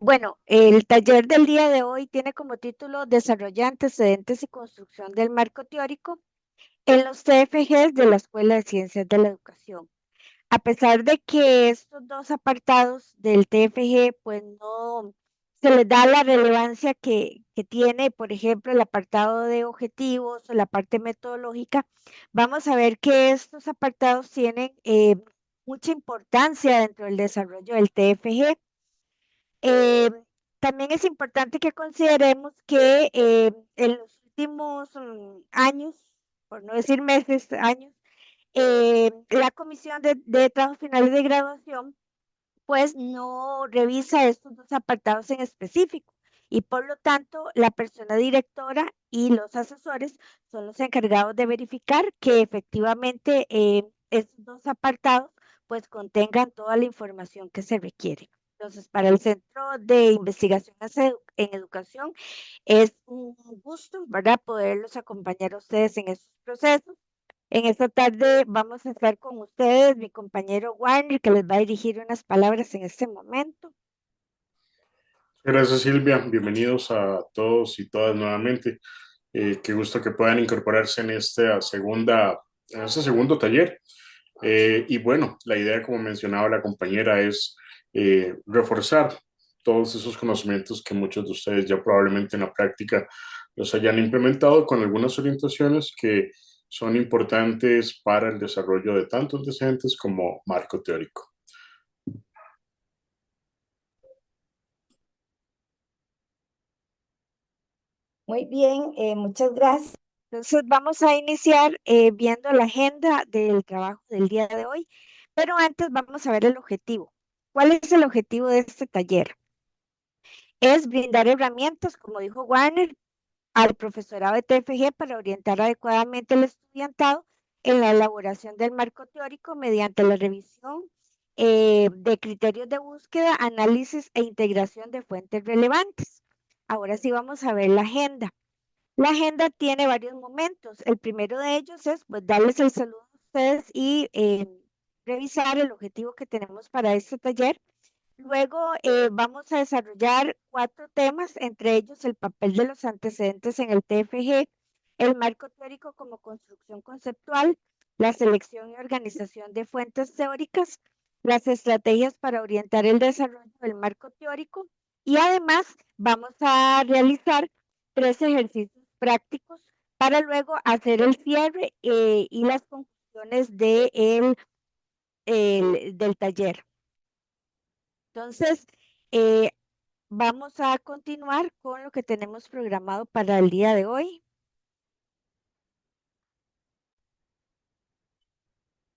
Bueno, el taller del día de hoy tiene como título Desarrollar antecedentes y construcción del marco teórico en los TFGs de la Escuela de Ciencias de la Educación. A pesar de que estos dos apartados del TFG, pues no se les da la relevancia que tiene, por ejemplo, el apartado de objetivos o la parte metodológica, vamos a ver que estos apartados tienen mucha importancia dentro del desarrollo del TFG. Eh, También es importante que consideremos que en los últimos años, por no decir meses, años, la Comisión de Trabajos Finales de Graduación pues no revisa estos dos apartados en específico y por lo tanto la persona directora y los asesores son los encargados de verificar que efectivamente estos dos apartados pues contengan toda la información que se requiere. Entonces, para el Centro de Investigación en Educación es un gusto, ¿verdad?, poderlos acompañar a ustedes en estos procesos. En esta tarde vamos a estar con ustedes, mi compañero Warner, que les va a dirigir unas palabras en este momento. Gracias, Silvia. Bienvenidos a todos y todas nuevamente. Qué gusto que puedan incorporarse en este segundo taller. Y bueno, la idea, como mencionaba la compañera, es reforzar todos esos conocimientos que muchos de ustedes ya probablemente en la práctica los hayan implementado con algunas orientaciones que son importantes para el desarrollo de tanto antecedentes como marco teórico. Muy bien, muchas gracias. Entonces vamos a iniciar viendo la agenda del trabajo del día de hoy, pero antes vamos a ver el objetivo. ¿Cuál es el objetivo de este taller? Es brindar herramientas, como dijo Warner, al profesorado de TFG para orientar adecuadamente al estudiantado en la elaboración del marco teórico mediante la revisión de criterios de búsqueda, análisis e integración de fuentes relevantes. Ahora sí vamos a ver la agenda. La agenda tiene varios momentos. El primero de ellos es pues, darles el saludo a ustedes y revisar el objetivo que tenemos para este taller. Luego vamos a desarrollar cuatro temas, entre ellos el papel de los antecedentes en el TFG, el marco teórico como construcción conceptual, la selección y organización de fuentes teóricas, las estrategias para orientar el desarrollo del marco teórico y además vamos a realizar tres ejercicios prácticos para luego hacer el cierre y las conclusiones del taller. Entonces, eh, vamos a continuar con lo que tenemos programado para el día de hoy.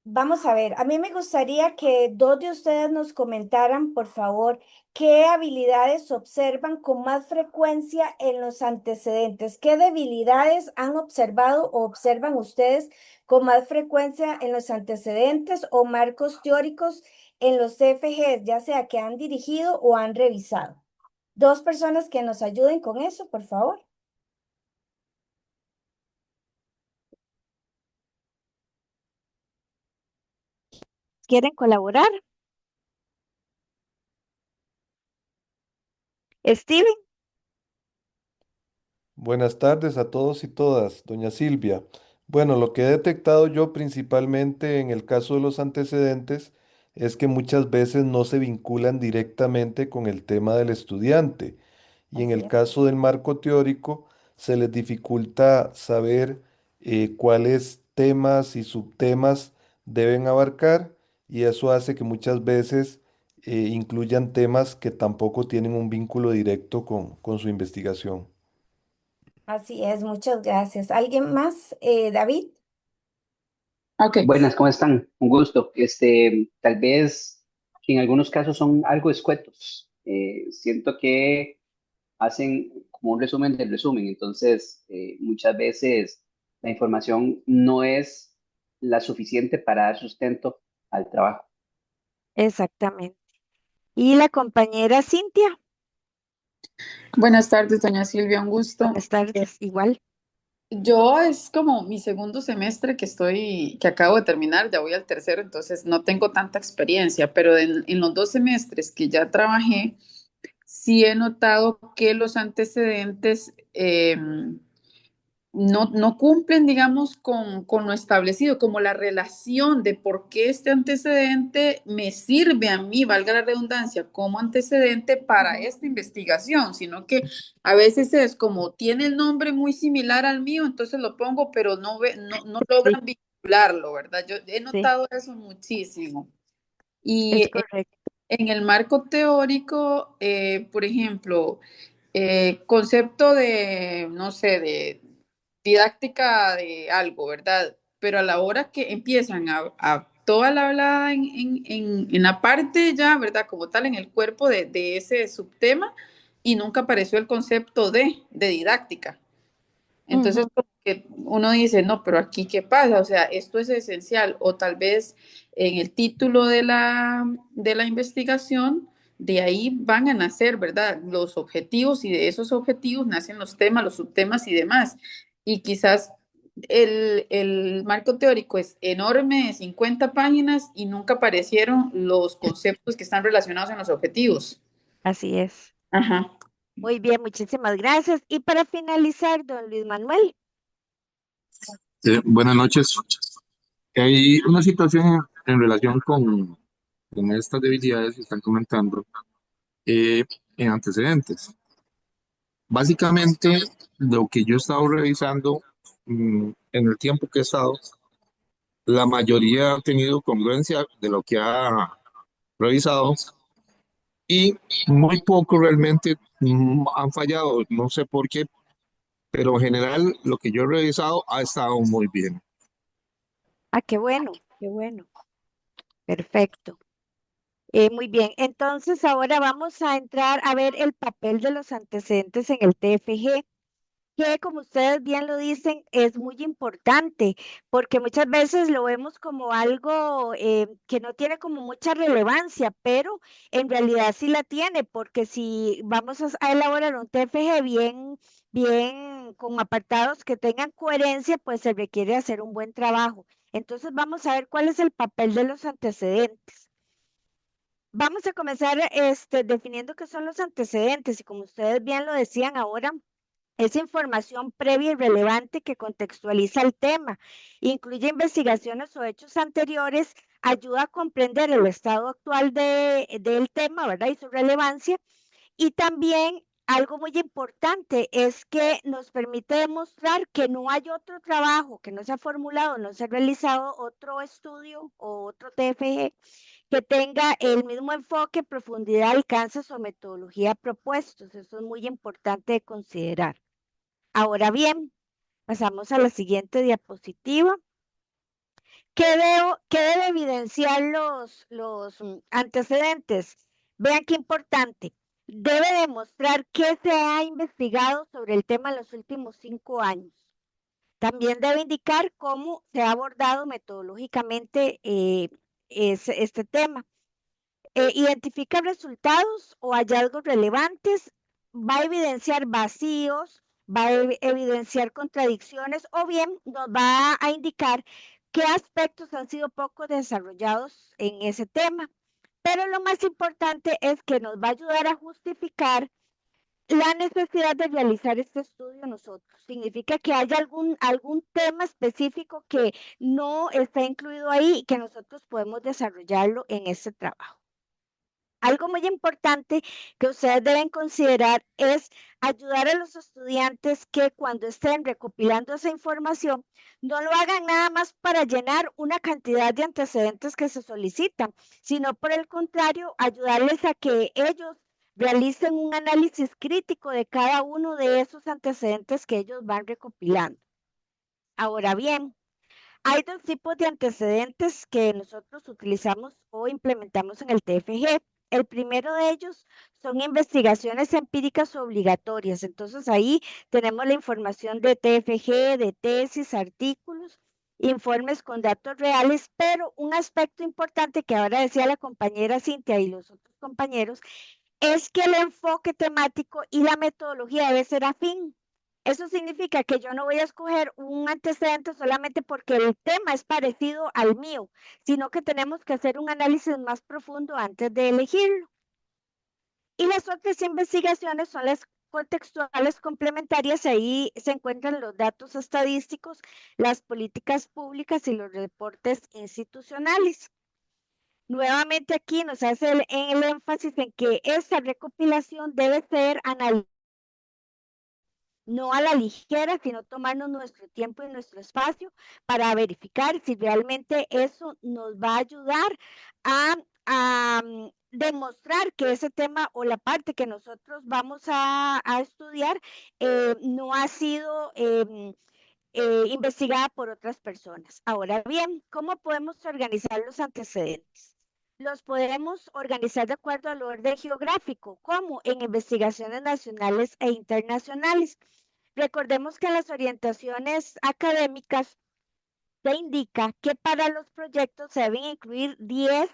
Vamos a ver, a mí me gustaría que dos de ustedes nos comentaran, por favor, qué habilidades observan con más frecuencia en los antecedentes, qué debilidades han observado o observan ustedes con más frecuencia en los antecedentes o marcos teóricos en los CFGs, ya sea que han dirigido o han revisado. Dos personas que nos ayuden con eso, por favor. ¿Quieren colaborar? Steven, Buenas tardes a todos y todas, doña Silvia. Bueno, lo que he detectado yo principalmente en el caso de los antecedentes es que muchas veces no se vinculan directamente con el tema del estudiante y en Así el es. caso del marco teórico se les dificulta saber cuáles temas y subtemas deben abarcar y eso hace que muchas veces incluyan temas que tampoco tienen un vínculo directo con su investigación. Así es, muchas gracias. ¿Alguien más? David. Ok. Buenas, ¿cómo están? Un gusto. Tal vez en algunos casos son algo escuetos. Siento que hacen como un resumen del resumen. Entonces, muchas veces la información no es la suficiente para dar sustento al trabajo. exactamente. Y la compañera Cintia, Buenas tardes, doña Silvia, un gusto. buenas tardes, igual. Yo es como mi segundo semestre que acabo de terminar, ya voy al tercero, entonces no tengo tanta experiencia, pero en los 2 semestres que ya trabajé, sí he notado que los antecedentes no cumplen, digamos, con lo establecido, como la relación de por qué este antecedente me sirve a mí, valga la redundancia, como antecedente para esta investigación, sino que a veces es como tiene el nombre muy similar al mío, entonces lo pongo, pero no Sí, logran vincularlo, ¿verdad? Yo he sí, notado eso muchísimo. Y es correcto. en el marco teórico, por ejemplo, concepto de, no sé, de didáctica de algo, ¿verdad? Pero a la hora que empiezan a toda la hablada en la parte ya, ¿verdad? Como tal, en el cuerpo de ese subtema, y nunca apareció el concepto de didáctica. Entonces, Ujú. como que uno dice, no, pero aquí qué pasa, o sea, esto es esencial, o tal vez en el título de la investigación, de ahí van a nacer, ¿verdad? Los objetivos y de esos objetivos nacen los temas, los subtemas y demás. Y quizás el marco teórico es enorme, de 50 páginas, y nunca aparecieron los conceptos que están relacionados en los objetivos. Así es. Ajá. Muy bien, muchísimas gracias. Y para finalizar, don Luis Manuel. Buenas noches. Hay una situación en relación con estas debilidades que están comentando en antecedentes. Básicamente, lo que yo he estado revisando en el tiempo que he estado, la mayoría ha tenido congruencia de lo que ha revisado y muy poco realmente han fallado. No sé por qué, pero en general lo que yo he revisado ha estado muy bien. Ah, qué bueno, qué bueno. Perfecto. Muy bien, entonces ahora vamos a entrar a ver el papel de los antecedentes en el TFG, que como ustedes bien lo dicen, es muy importante, porque muchas veces lo vemos como algo que no tiene como mucha relevancia, pero en realidad sí la tiene, porque si vamos a elaborar un TFG bien, con apartados que tengan coherencia, pues se requiere hacer un buen trabajo. Entonces vamos a ver cuál es el papel de los antecedentes. Vamos a comenzar definiendo qué son los antecedentes y como ustedes bien lo decían ahora, es información previa y relevante que contextualiza el tema, incluye investigaciones o hechos anteriores, ayuda a comprender el estado actual del tema, ¿verdad? Y su relevancia. Y también algo muy importante es que nos permite demostrar que no hay otro trabajo que no se ha formulado, no se ha realizado otro estudio o otro TFG que tenga el mismo enfoque, profundidad, alcances o metodología propuestos. Eso es muy importante de considerar. Ahora bien, pasamos a la siguiente diapositiva. ¿Qué debe evidenciar los antecedentes? Vean qué importante. Debe demostrar qué se ha investigado sobre el tema en los últimos 5 años. También debe indicar cómo se ha abordado metodológicamente este tema. Identifica resultados o hallazgos relevantes, va a evidenciar vacíos, va a evidenciar contradicciones o bien nos va a indicar qué aspectos han sido poco desarrollados en ese tema. Pero lo más importante es que nos va a ayudar a justificar la necesidad de realizar este estudio nosotros. Significa que haya algún tema específico que no está incluido ahí y que nosotros podemos desarrollarlo en este trabajo. Algo muy importante que ustedes deben considerar es ayudar a los estudiantes que cuando estén recopilando esa información no lo hagan nada más para llenar una cantidad de antecedentes que se solicitan, sino por el contrario, ayudarles a que ellos realicen un análisis crítico de cada uno de esos antecedentes que ellos van recopilando. Ahora bien, hay dos tipos de antecedentes que nosotros utilizamos o implementamos en el TFG. El primero de ellos son investigaciones empíricas obligatorias. Entonces ahí tenemos la información de TFG, de tesis, artículos, informes con datos reales, pero un aspecto importante que ahora decía la compañera Cintia y los otros compañeros es que el enfoque temático y la metodología debe ser afín. Eso significa que yo no voy a escoger un antecedente solamente porque el tema es parecido al mío, sino que tenemos que hacer un análisis más profundo antes de elegirlo. Y las otras investigaciones son las contextuales complementarias. Ahí se encuentran los datos estadísticos, las políticas públicas y los reportes institucionales. Nuevamente aquí nos hace el énfasis en que esta recopilación debe ser analizada no a la ligera, sino tomarnos nuestro tiempo y nuestro espacio para verificar si realmente eso nos va a ayudar a demostrar que ese tema o la parte que nosotros vamos a estudiar no ha sido investigada por otras personas. Ahora bien, ¿cómo podemos organizar los antecedentes? Los podemos organizar de acuerdo al orden geográfico, como en investigaciones nacionales e internacionales. Recordemos que en las orientaciones académicas se indica que para los proyectos se deben incluir 10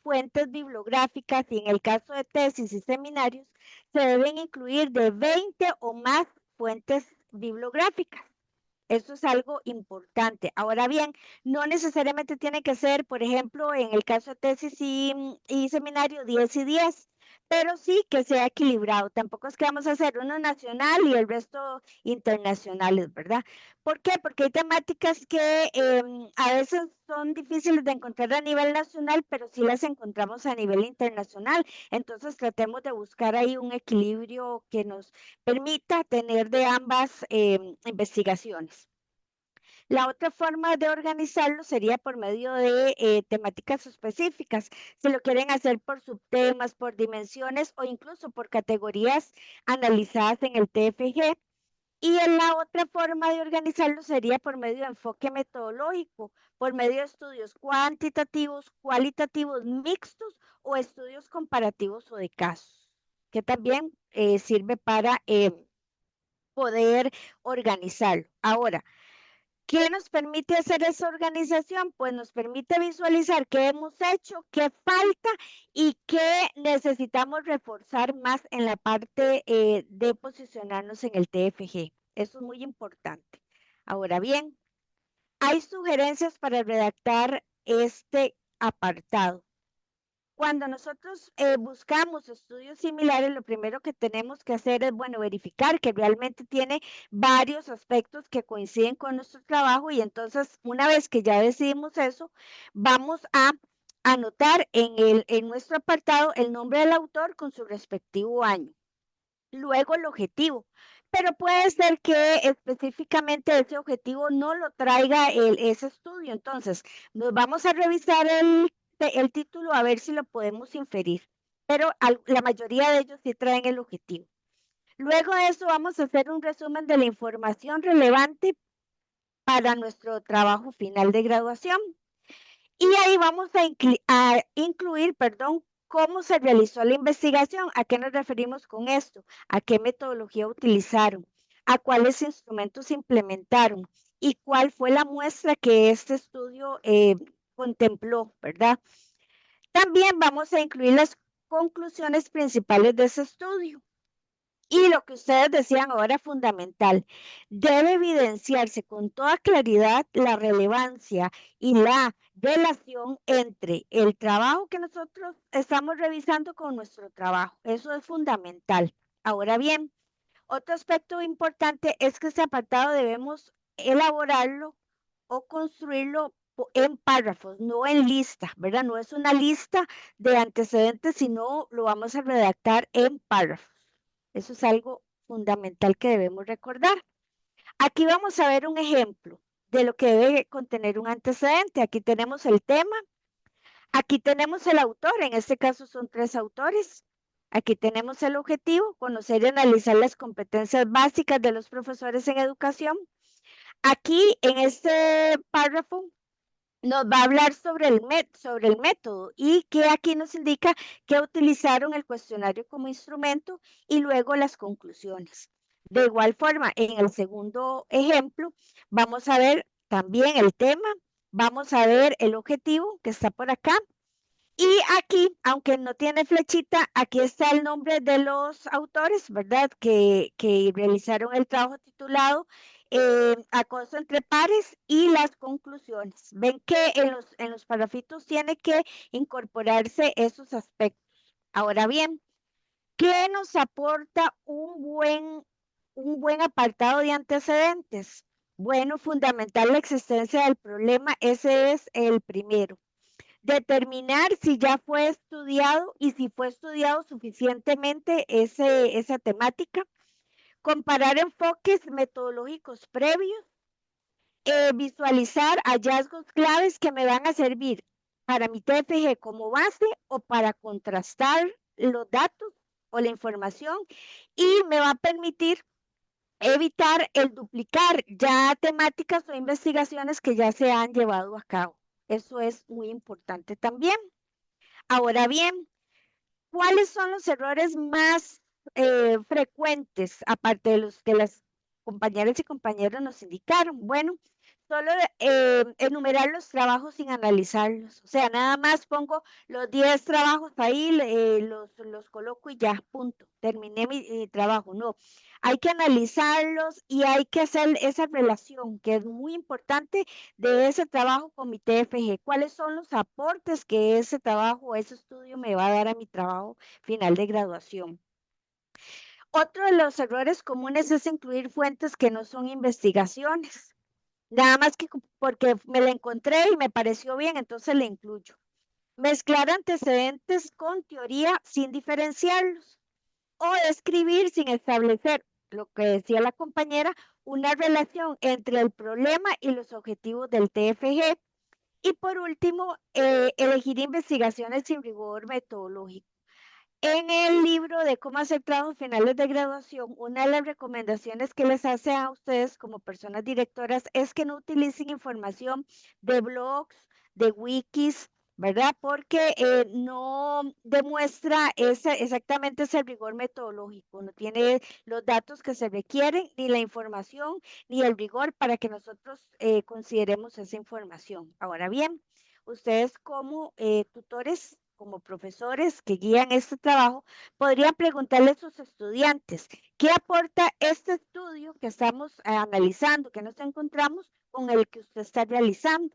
fuentes bibliográficas y en el caso de tesis y seminarios se deben incluir de 20 o más fuentes bibliográficas. Eso es algo importante. Ahora bien, no necesariamente tiene que ser, por ejemplo, en el caso de tesis y seminario, 10 y 10, pero sí que sea equilibrado. Tampoco es que vamos a hacer uno nacional y el resto internacionales, ¿verdad? ¿Por qué? Porque hay temáticas que a veces son difíciles de encontrar a nivel nacional, pero sí las encontramos a nivel internacional. Entonces tratemos de buscar ahí un equilibrio que nos permita tener de ambas investigaciones. La otra forma de organizarlo sería por medio de temáticas específicas. Si lo quieren hacer por subtemas, por dimensiones o incluso por categorías analizadas en el TFG. Y en la otra forma de organizarlo sería por medio de enfoque metodológico, por medio de estudios cuantitativos, cualitativos, mixtos o estudios comparativos o de casos, que también sirve para poder organizarlo. Ahora, ¿qué nos permite hacer esa organización? Pues nos permite visualizar qué hemos hecho, qué falta y qué necesitamos reforzar más en la parte de posicionarnos en el TFG. Eso es muy importante. Ahora bien, hay sugerencias para redactar este apartado. Cuando nosotros buscamos estudios similares, lo primero que tenemos que hacer es, bueno, verificar que realmente tiene varios aspectos que coinciden con nuestro trabajo y entonces una vez que ya decidimos eso, vamos a anotar en nuestro apartado el nombre del autor con su respectivo año. Luego el objetivo, pero puede ser que específicamente ese objetivo no lo traiga ese estudio. Entonces, nos vamos a revisar el título a ver si lo podemos inferir, pero la mayoría de ellos sí traen el objetivo. Luego de eso vamos a hacer un resumen de la información relevante para nuestro trabajo final de graduación. Y ahí vamos a incluir, cómo se realizó la investigación. ¿A qué nos referimos con esto? ¿A qué metodología utilizaron? ¿A cuáles instrumentos implementaron? ¿Y cuál fue la muestra que este estudio contempló, verdad? También vamos a incluir las conclusiones principales de ese estudio. Y lo que ustedes decían ahora fundamental, debe evidenciarse con toda claridad la relevancia y la relación entre el trabajo que nosotros estamos revisando con nuestro trabajo. Eso es fundamental. Ahora bien, otro aspecto importante es que este apartado debemos elaborarlo o construirlo en párrafos, no en lista, ¿verdad? No es una lista de antecedentes, sino lo vamos a redactar en párrafos. Eso es algo fundamental que debemos recordar. Aquí vamos a ver un ejemplo de lo que debe contener un antecedente. Aquí tenemos el tema, aquí tenemos el autor, en este caso son 3 autores. Aquí tenemos el objetivo, conocer y analizar las competencias básicas de los profesores en educación. Aquí en este párrafo nos va a hablar sobre el método y que aquí nos indica que utilizaron el cuestionario como instrumento y luego las conclusiones. De igual forma, en el segundo ejemplo, vamos a ver también el tema, vamos a ver el objetivo que está por acá. Y aquí, aunque no tiene flechita, aquí está el nombre de los autores, ¿verdad? Que realizaron el trabajo titulado Acoso entre pares y las conclusiones. Ven que en los parrafitos tiene que incorporarse esos aspectos. Ahora bien, ¿Qué nos aporta un buen apartado de antecedentes? Bueno, fundamentar la existencia del problema, ese es el primero. Determinar si ya fue estudiado y si fue estudiado suficientemente esa temática. Comparar enfoques metodológicos previos. Visualizar hallazgos claves que me van a servir para mi TFG como base o para contrastar los datos o la información, y me va a permitir evitar el duplicar ya temáticas o investigaciones que ya se han llevado a cabo. Eso es muy importante también. Ahora bien, ¿cuáles son los errores más frecuentes, aparte de los que las compañeras y compañeros nos indicaron? Bueno, solo enumerar los trabajos sin analizarlos. O sea, nada más pongo los 10 trabajos ahí, los coloco y ya, punto. Terminé mi trabajo. No, hay que analizarlos y hay que hacer esa relación que es muy importante de ese trabajo con mi TFG. ¿Cuáles son los aportes que ese trabajo o ese estudio me va a dar a mi trabajo final de graduación? Otro de los errores comunes es incluir fuentes que no son investigaciones. Nada más que porque me la encontré y me pareció bien, entonces la incluyo. Mezclar antecedentes con teoría sin diferenciarlos. O escribir sin establecer, lo que decía la compañera, una relación entre el problema y los objetivos del TFG. Y por último, elegir investigaciones sin rigor metodológico. En el libro de cómo hacer trabajos finales de graduación, una de las recomendaciones que les hace a ustedes como personas directoras es que no utilicen información de blogs, de wikis, ¿verdad? Porque no demuestra exactamente ese rigor metodológico, no tiene los datos que se requieren, ni la información, ni el rigor para que nosotros consideremos esa información. Ahora bien, ustedes como tutores, como profesores que guían este trabajo, podrían preguntarle a sus estudiantes, ¿qué aporta este estudio que estamos analizando, que nos encontramos con el que usted está realizando?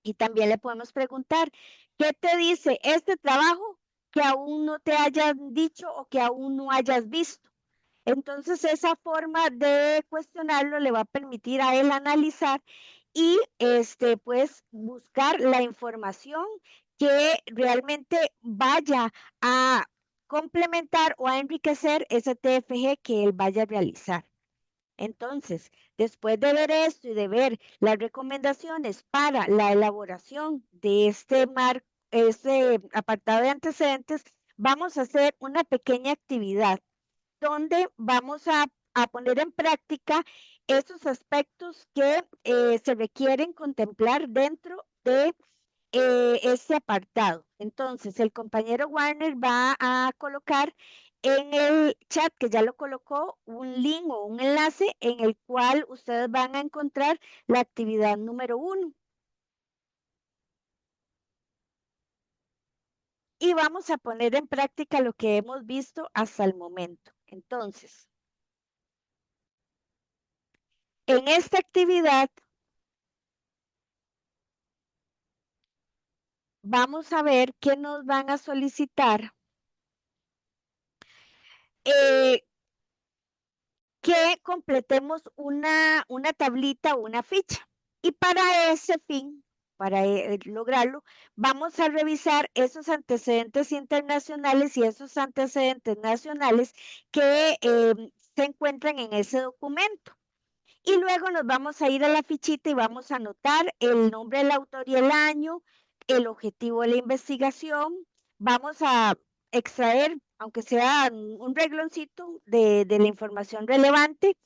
Y también le podemos preguntar, ¿qué te dice este trabajo que aún no te hayan dicho o que aún no hayas visto? Entonces, esa forma de cuestionarlo le va a permitir a él analizar y pues buscar la información que realmente vaya a complementar o a enriquecer ese TFG que él vaya a realizar. Entonces, después de ver esto y de ver las recomendaciones para la elaboración de este apartado de antecedentes, vamos a hacer una pequeña actividad donde vamos a poner en práctica esos aspectos que se requieren contemplar dentro de este apartado. Entonces, el compañero Warner va a colocar en el chat, que ya lo colocó, un link o un enlace en el cual ustedes van a encontrar la actividad número 1. Y vamos a poner en práctica lo que hemos visto hasta el momento. Entonces, en esta actividad vamos a ver qué nos van a solicitar, que completemos una tablita o una ficha. Y para ese fin, para lograrlo, vamos a revisar esos antecedentes internacionales y esos antecedentes nacionales que se encuentran en ese documento. Y luego nos vamos a ir a la fichita y vamos a anotar el nombre del autor y el año, el objetivo de la investigación. Vamos a extraer, aunque sea un regloncito de la información relevante,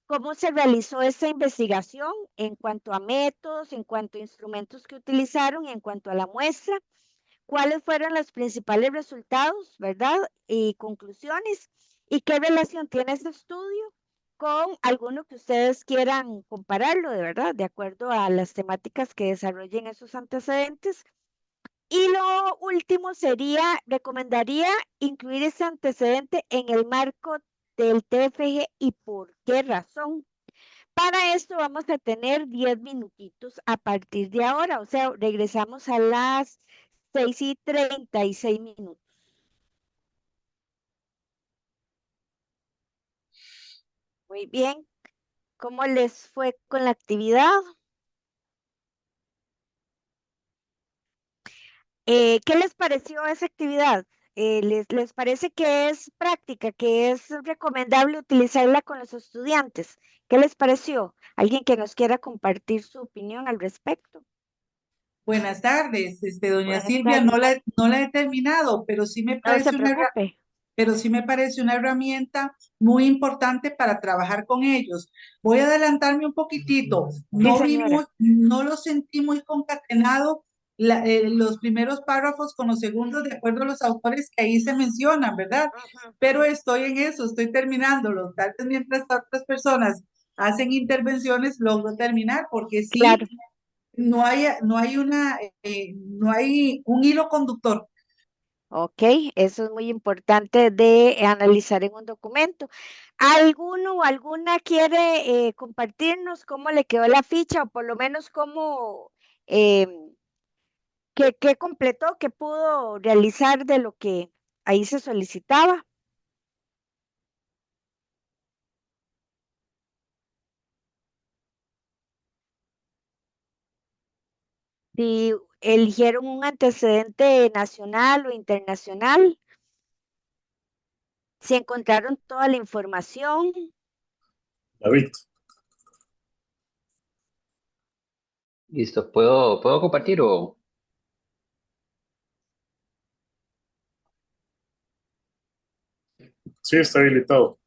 cómo se realizó esa investigación en cuanto a métodos, en cuanto a instrumentos que utilizaron y en cuanto a la muestra, cuáles fueron los principales resultados, ¿verdad? Y conclusiones, y qué relación tiene este estudio con alguno que ustedes quieran compararlo, de verdad, de acuerdo a las temáticas que desarrollen esos antecedentes. Y lo último sería, recomendaría incluir ese antecedente en el marco del TFG y por qué razón. Para esto vamos a tener 10 minutitos a partir de ahora, o sea, regresamos a las 6:36. Muy bien. ¿Cómo les fue con la actividad? ¿Qué les pareció esa actividad? ¿Les parece que es práctica, que es recomendable utilizarla con los estudiantes? ¿Qué les pareció? ¿Alguien que nos quiera compartir su opinión al respecto? Buenas tardes, doña Buenas Silvia, tardes. no la he terminado, pero sí me No se parece preocupe. una herramienta muy importante para trabajar con ellos. Voy a adelantarme un poquitito. Sí, señora. No lo sentí muy concatenado los primeros párrafos con los segundos, de acuerdo a los autores que ahí se mencionan, ¿verdad? Ujú. Pero estoy en eso, estoy terminándolo. Tal vez mientras otras personas hacen intervenciones, logro terminar, porque sí Claro. no hay un hilo conductor. Ok, eso es muy importante de analizar en un documento. ¿Alguno o alguna quiere compartirnos cómo le quedó la ficha o por lo menos cómo, qué completó, qué pudo realizar de lo que ahí se solicitaba? Si eligieron un antecedente nacional o internacional, si encontraron toda la información. David. Listo, ¿puedo compartir o...? Sí, está habilitado.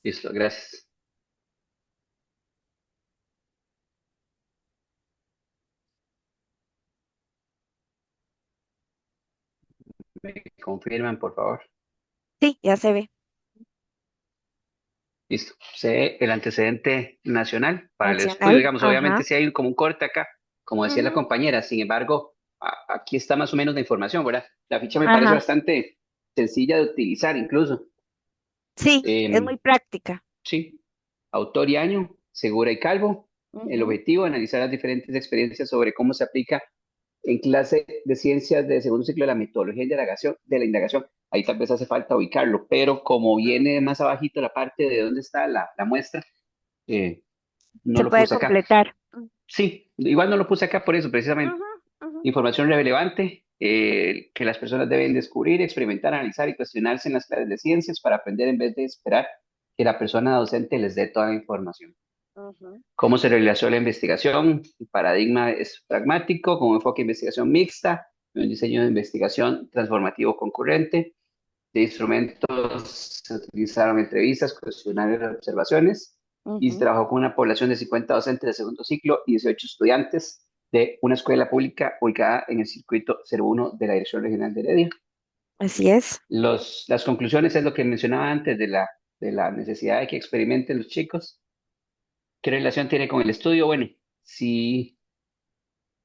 Listo, gracias. ¿Me confirman, por favor? Sí, ya se ve. Listo. Sé el antecedente nacional para el estudio, Nacional, digamos, obviamente ajá. sí hay como un corte acá, como decía la Ujú, compañera, sin embargo, aquí está más o menos la información, ¿verdad? La ficha me parece ajá. bastante sencilla de utilizar incluso. Sí, es muy Em, práctica. sí, autor y año, Segura y Calvo. El Ujú, objetivo, analizar las diferentes experiencias sobre cómo se aplica en clase de ciencias de segundo ciclo de la metodología de la indagación. Ahí tal vez hace falta ubicarlo, pero como viene ujú. más abajito la parte de dónde está la muestra, eh, no Se lo puede puse acá. completar. Sí, igual no lo puse acá por eso, precisamente. Ujú, ujú. Información relevante que las personas deben descubrir, experimentar, analizar y cuestionarse en las clases de ciencias para aprender en vez de esperar que la persona docente les dé toda la información. Ujú. ¿Cómo se realizó la investigación? El paradigma es pragmático, con enfoque de investigación mixta, un diseño de investigación transformativo concurrente. De instrumentos se utilizaron entrevistas, cuestionarios, observaciones y se Ujú. trabajó con una población de 50 docentes de segundo ciclo y 18 estudiantes de una escuela pública ubicada en el circuito 01 de la Dirección Regional de Heredia. Así es. Las conclusiones es lo que mencionaba antes de la necesidad de que experimenten los chicos. ¿Qué relación tiene con el estudio? Bueno, si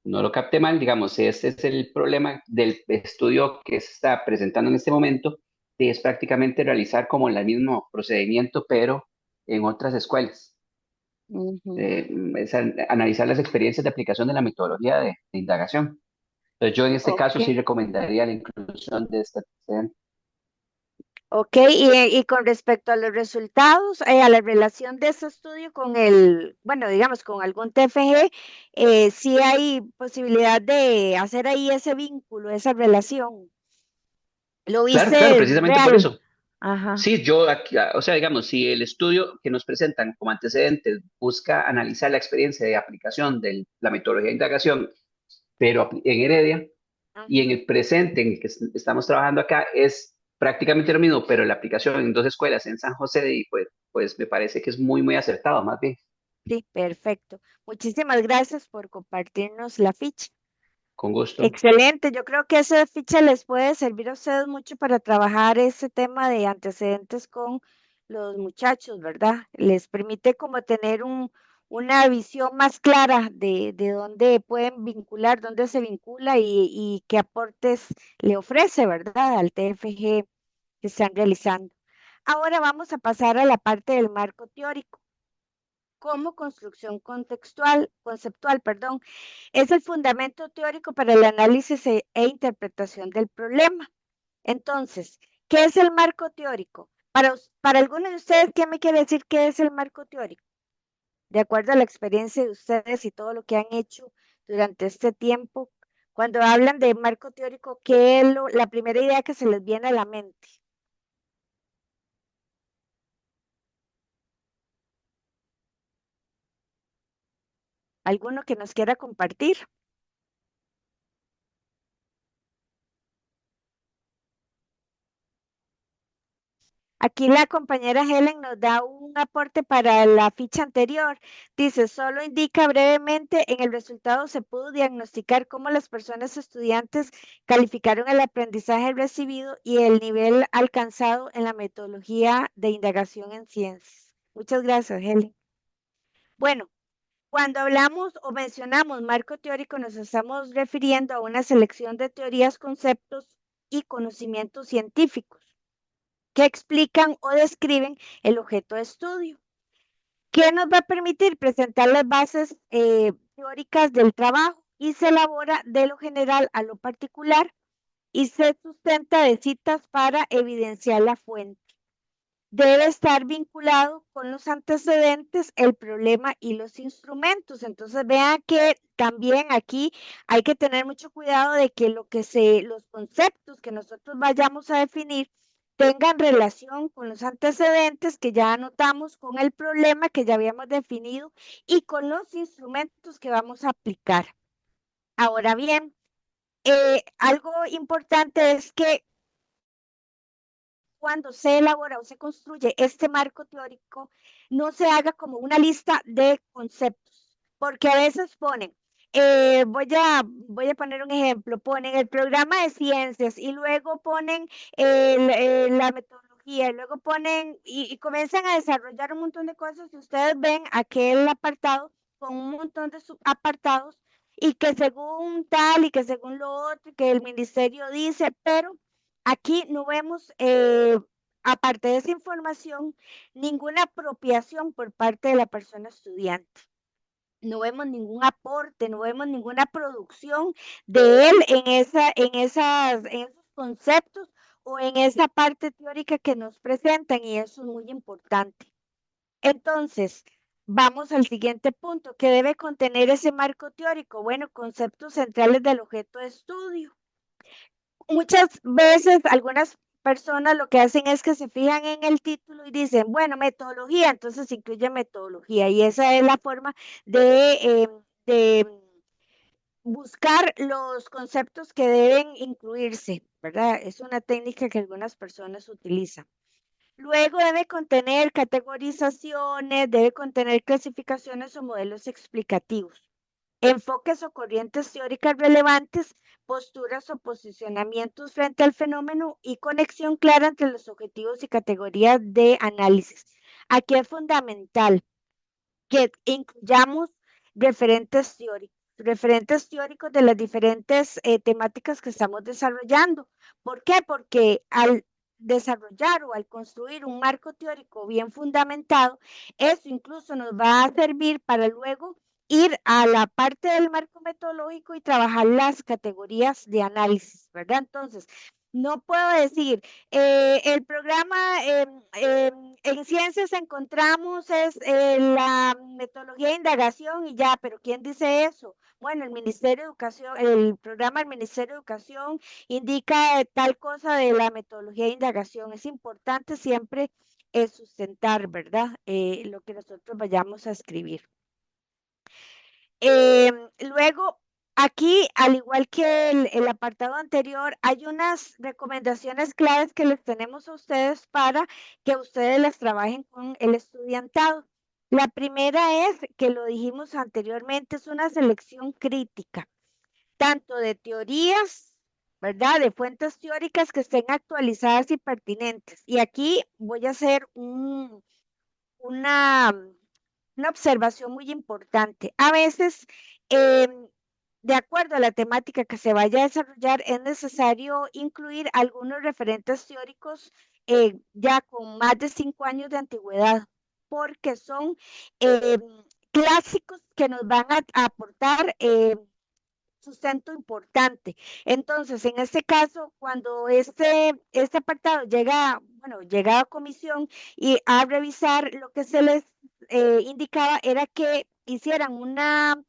no lo capté mal, digamos, este es el problema del estudio que se está presentando en este momento, y es prácticamente realizar como el mismo procedimiento, pero en otras escuelas. Ujú. Es analizar las experiencias de aplicación de la metodología de indagación. Entonces, yo en este caso sí Ok. recomendaría la inclusión de esta antecedente. Ok, y con respecto a los resultados, a la relación de ese estudio con el, bueno, digamos, con algún TFG, sí hay posibilidad de hacer ahí ese vínculo, esa relación. ¿Lo Claro, claro, viste precisamente por real? eso. Ajá. Sí, yo, o sea, digamos, si el estudio que nos presentan como antecedentes busca analizar la experiencia de aplicación de la metodología de indagación, pero en Heredia, y en Ujú. el presente en el que estamos trabajando acá es prácticamente lo mismo, pero la aplicación en dos escuelas en San José, y pues me parece que es muy, muy acertado, más bien. Sí, perfecto. Muchísimas gracias por compartirnos la ficha. Con gusto. Excelente, yo creo que esa ficha les puede servir a ustedes mucho para trabajar ese tema de antecedentes con los muchachos, ¿verdad? Les permite como tener una visión más clara de dónde pueden vincular, dónde se vincula y qué aportes le ofrece, ¿verdad? Al TFG que están realizando. Ahora vamos a pasar a la parte del marco teórico como construcción conceptual, perdón, es el fundamento teórico para el análisis e interpretación del problema. Entonces, ¿qué es el marco teórico? Para algunos de ustedes, ¿qué me quiere decir qué es el marco teórico? De acuerdo a la experiencia de ustedes y todo lo que han hecho durante este tiempo, cuando hablan de marco teórico, ¿qué es la primera idea que se les viene a la mente? ¿Alguno que nos quiera compartir? Aquí la compañera Helen nos da un aporte para la ficha anterior. Dice, solo indica brevemente, en el resultado se pudo diagnosticar cómo las personas estudiantes calificaron el aprendizaje recibido y el nivel alcanzado en la metodología de indagación en ciencias. Muchas gracias, Helen. Bueno, cuando hablamos o mencionamos marco teórico, nos estamos refiriendo a una selección de teorías, conceptos y conocimientos científicos que explican o describen el objeto de estudio, que nos va a permitir presentar las bases teóricas del trabajo y se elabora de lo general a lo particular y se sustenta de citas para evidenciar la fuente. Debe estar vinculado con los antecedentes, el problema y los instrumentos. Entonces vean que también aquí hay que tener mucho cuidado de que los conceptos que nosotros vayamos a definir tengan relación con los antecedentes que ya anotamos, con el problema que ya habíamos definido y con los instrumentos que vamos a aplicar. Ahora bien, algo importante es que cuando se elabora o se construye este marco teórico, no se haga como una lista de conceptos, porque a veces ponen, voy a poner un ejemplo, ponen el programa de ciencias y luego ponen la metodología y luego ponen y comienzan a desarrollar un montón de cosas y ustedes ven aquel apartado con un montón de subapartados y que según tal y que según lo otro, que el ministerio dice, pero aquí no vemos, aparte de esa información, ninguna apropiación por parte de la persona estudiante. No vemos ningún aporte, no vemos ninguna producción de él en esos conceptos o en esa parte teórica que nos presentan y eso es muy importante. Entonces, vamos al siguiente punto, ¿qué debe contener ese marco teórico? Bueno, conceptos centrales del objeto de estudio. Muchas veces algunas personas lo que hacen es que se fijan en el título y dicen, bueno, metodología, entonces incluye metodología y esa es la forma de buscar los conceptos que deben incluirse, ¿verdad? Es una técnica que algunas personas utilizan. Luego debe contener categorizaciones, debe contener clasificaciones o modelos explicativos, enfoques o corrientes teóricas relevantes, posturas o posicionamientos frente al fenómeno y conexión clara entre los objetivos y categorías de análisis. Aquí es fundamental que incluyamos referentes teóricos de las diferentes temáticas que estamos desarrollando. ¿Por qué? Porque al desarrollar o al construir un marco teórico bien fundamentado, eso incluso nos va a servir para luego ir a la parte del marco metodológico y trabajar las categorías de análisis, ¿verdad? Entonces, no puedo decir, el programa en ciencias encontramos la metodología de indagación y ya, pero ¿quién dice eso? Bueno, el Ministerio de Educación, el programa del Ministerio de Educación indica tal cosa de la metodología de indagación. Es importante siempre sustentar, ¿verdad? Lo que nosotros vayamos a escribir. Luego, aquí, al igual que el apartado anterior, hay unas recomendaciones claves que les tenemos a ustedes para que ustedes las trabajen con el estudiantado. La primera es, que lo dijimos anteriormente, es una selección crítica, tanto de teorías, ¿verdad? De fuentes teóricas que estén actualizadas y pertinentes. Y aquí voy a hacer una observación muy importante. A veces, de acuerdo a la temática que se vaya a desarrollar, es necesario incluir algunos referentes teóricos ya con más de 5 años de antigüedad, porque son clásicos que nos van a aportar sustento importante. Entonces, en este caso, cuando este apartado llega, bueno, llegado a comisión y a revisar, lo que se les indicaba era que hicieran una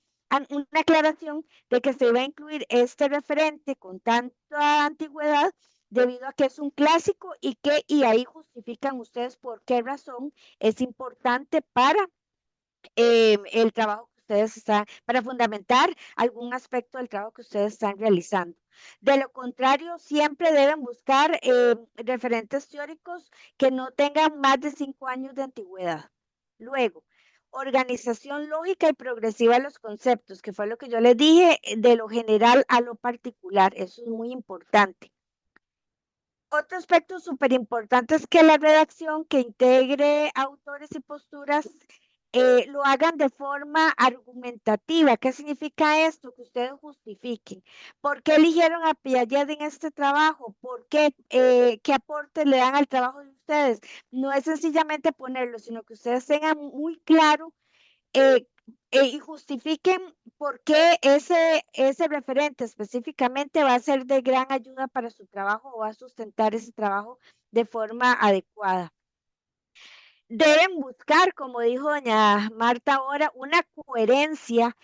aclaración de que se iba a incluir este referente con tanta antigüedad debido a que es un clásico y ahí justifican ustedes por qué razón es importante para el trabajo que ustedes están, para fundamentar algún aspecto del trabajo que ustedes están realizando. De lo contrario, siempre deben buscar referentes teóricos que no tengan más de 5 años de antigüedad. Luego, organización lógica y progresiva de los conceptos, que fue lo que yo les dije, de lo general a lo particular. Eso es muy importante. Otro aspecto súper importante es que la redacción que integre autores y posturas lo hagan de forma argumentativa. ¿Qué significa esto? Que ustedes justifiquen. ¿Por qué eligieron a Piaget en este trabajo? ¿Por qué? ¿Qué aporte le dan al trabajo de ustedes? No es sencillamente ponerlo, sino que ustedes tengan muy claro eh, y justifiquen por qué ese referente específicamente va a ser de gran ayuda para su trabajo o va a sustentar ese trabajo de forma adecuada. Deben buscar, como dijo doña Marta ahora, una coherencia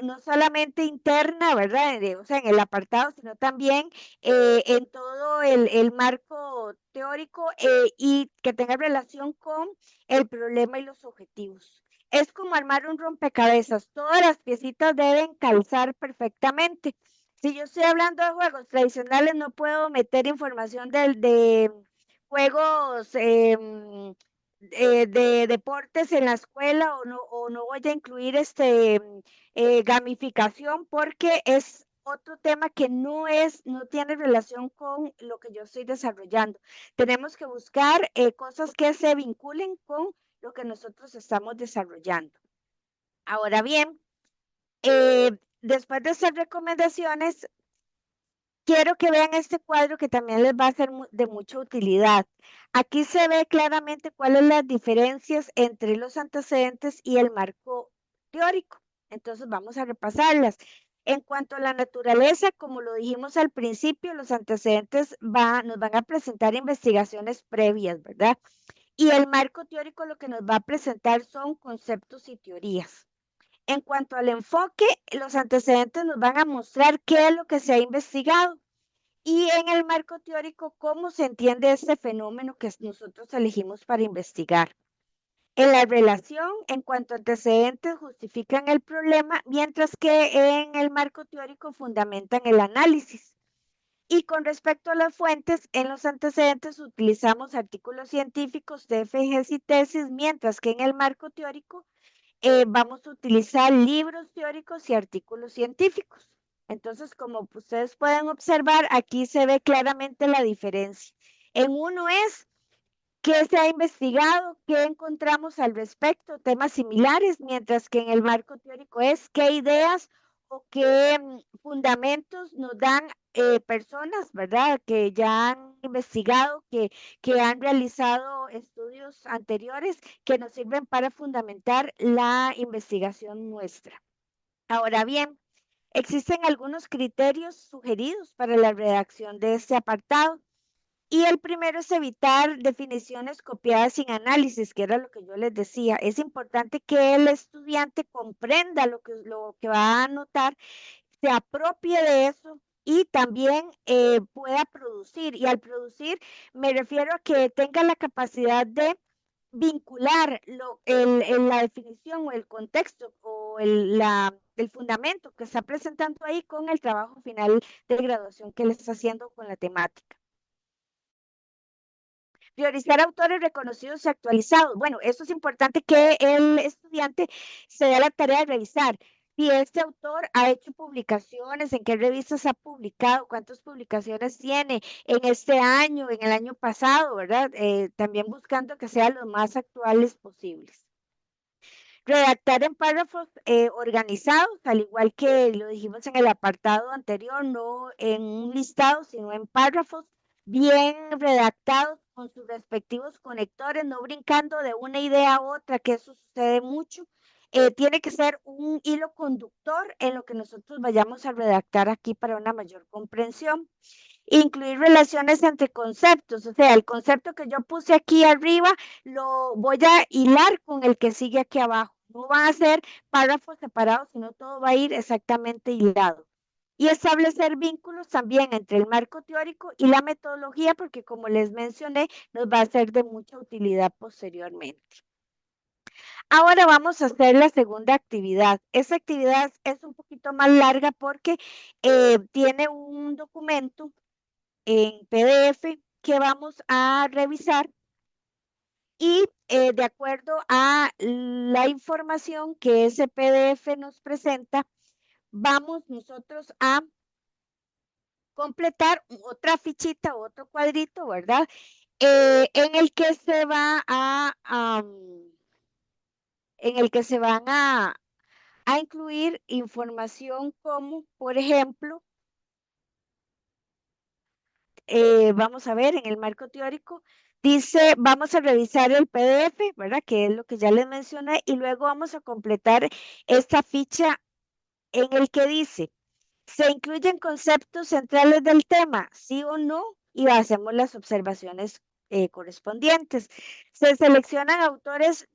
no solamente interna, ¿verdad? O sea, en el apartado, sino también en todo el marco teórico y que tenga relación con el problema y los objetivos. Es como armar un rompecabezas, todas las piecitas deben calzar perfectamente. Si yo estoy hablando de juegos tradicionales, no puedo meter información de juegos de deportes en la escuela o no voy a incluir gamificación porque es otro tema que no tiene relación con lo que yo estoy desarrollando. Tenemos que buscar cosas que se vinculen con lo que nosotros estamos desarrollando. Ahora bien, después de estas recomendaciones, quiero que vean este cuadro que también les va a ser de mucha utilidad. Aquí se ve claramente cuáles son las diferencias entre los antecedentes y el marco teórico. Entonces vamos a repasarlas. En cuanto a la naturaleza, como lo dijimos al principio, los antecedentes nos van a presentar investigaciones previas, ¿verdad? Y el marco teórico lo que nos va a presentar son conceptos y teorías. En cuanto al enfoque, los antecedentes nos van a mostrar qué es lo que se ha investigado y en el marco teórico cómo se entiende este fenómeno que nosotros elegimos para investigar. En la relación, en cuanto a antecedentes, justifican el problema, mientras que en el marco teórico fundamentan el análisis. Y con respecto a las fuentes, en los antecedentes utilizamos artículos científicos, TFGs y tesis, mientras que en el marco teórico vamos a utilizar libros teóricos y artículos científicos. Entonces, como ustedes pueden observar, aquí se ve claramente la diferencia. En uno es qué se ha investigado, qué encontramos al respecto, temas similares, mientras que en el marco teórico es qué ideas o qué fundamentos nos dan personas, ¿verdad? Que ya han investigado, que han realizado estudios anteriores que nos sirven para fundamentar la investigación nuestra. Ahora bien, existen algunos criterios sugeridos para la redacción de este apartado. Y el primero es evitar definiciones copiadas sin análisis, que era lo que yo les decía. Es importante que el estudiante comprenda lo que va a anotar, se apropie de eso y también pueda producir. Y al producir me refiero a que tenga la capacidad de vincular la definición o el contexto o el fundamento que está presentando ahí con el trabajo final de graduación que le está haciendo con la temática. Priorizar autores reconocidos y actualizados. Bueno, eso es importante que el estudiante se dé la tarea de revisar. Si este autor ha hecho publicaciones, en qué revistas ha publicado, cuántas publicaciones tiene en este año, en el año pasado, ¿verdad? También buscando que sean los más actuales posibles. Redactar en párrafos organizados, al igual que lo dijimos en el apartado anterior, no en un listado, sino en párrafos bien redactados con sus respectivos conectores, no brincando de una idea a otra, que eso sucede mucho. Tiene que ser un hilo conductor en lo que nosotros vayamos a redactar aquí para una mayor comprensión. Incluir relaciones entre conceptos, o sea, el concepto que yo puse aquí arriba lo voy a hilar con el que sigue aquí abajo. No van a ser párrafos separados, sino todo va a ir exactamente hilado. Y establecer vínculos también entre el marco teórico y la metodología, porque como les mencioné, nos va a ser de mucha utilidad posteriormente. Ahora vamos a hacer la segunda actividad. Esta actividad es un poquito más larga porque tiene un documento en PDF que vamos a revisar y de acuerdo a la información que ese PDF nos presenta, vamos nosotros a completar otra fichita, otro cuadrito, ¿verdad? En el que se va en el que se van a incluir información como, por ejemplo, vamos a ver, en el marco teórico, dice, vamos a revisar el PDF, ¿verdad? Que es lo que ya les mencioné, y luego vamos a completar esta ficha en el que dice, ¿se incluyen conceptos centrales del tema? ¿Sí o no? Y hacemos las observaciones correspondientes. Se seleccionan autores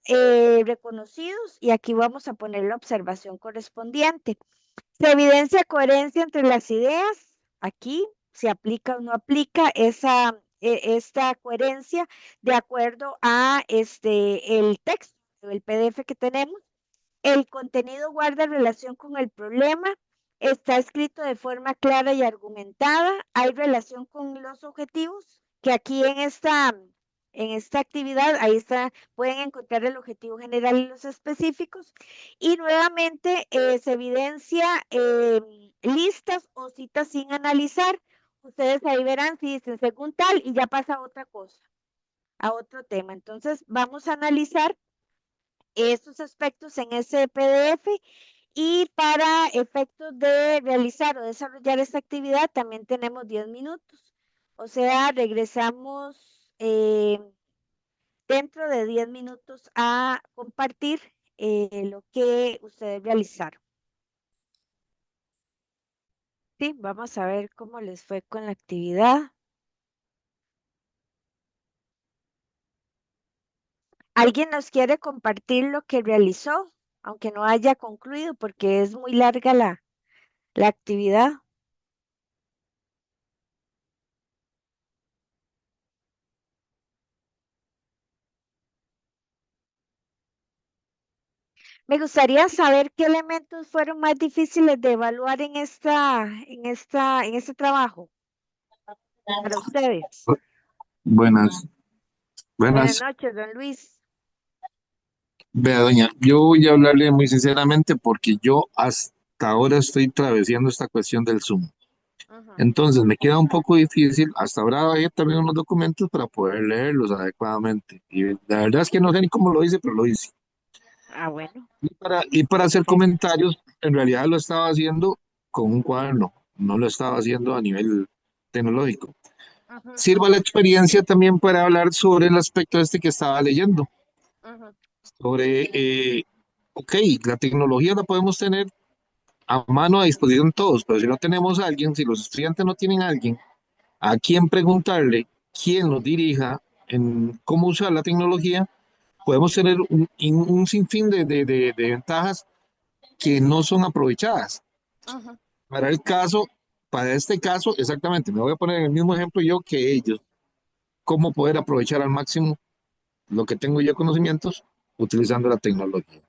reconocidos y aquí vamos a poner la observación correspondiente. Se evidencia coherencia entre las ideas. Aquí se aplica o no aplica esta coherencia de acuerdo a el texto, el PDF que tenemos. El contenido guarda relación con el problema, está escrito de forma clara y argumentada, hay relación con los objetivos, que aquí en esta actividad, ahí está, pueden encontrar el objetivo general y los específicos, y nuevamente se evidencia listas o citas sin analizar. Ustedes ahí verán si dicen según tal y ya pasa a otra cosa, a otro tema. Entonces vamos a analizar estos aspectos en ese PDF y para efectos de realizar o desarrollar esta actividad también tenemos 10 minutos. O sea, regresamos dentro de 10 minutos a compartir lo que ustedes realizaron. Sí, vamos a ver cómo les fue con la actividad. ¿Alguien nos quiere compartir lo que realizó? Aunque no haya concluido porque es muy larga la actividad. Me gustaría saber qué elementos fueron más difíciles de evaluar en este trabajo para ustedes. Buenas, Buenas buenas. noches, don Luis. Vea, doña, yo voy a hablarle muy sinceramente porque yo hasta ahora estoy traveseando esta cuestión del Zoom. Ujú. Entonces me queda un poco difícil. Hasta ahora había también unos documentos para poder leerlos adecuadamente. Y la verdad es que no sé ni cómo lo hice, pero lo hice. Ah, bueno. Y para hacer Ok. comentarios, en realidad lo estaba haciendo con un cuaderno, no lo estaba haciendo a nivel tecnológico. Ujú, Sirva la experiencia también para hablar sobre el aspecto este que estaba leyendo, ujú, sobre, ok, la tecnología la podemos tener a mano a disposición todos, pero si no tenemos a alguien, si los estudiantes no tienen a alguien a quien preguntarle, quién los dirija en cómo usar la tecnología, podemos tener un sinfín de ventajas que no son aprovechadas. ujú. Para el caso, para este caso, exactamente, me voy a poner el mismo ejemplo yo que ellos, cómo poder aprovechar al máximo lo que tengo yo conocimientos utilizando la tecnología.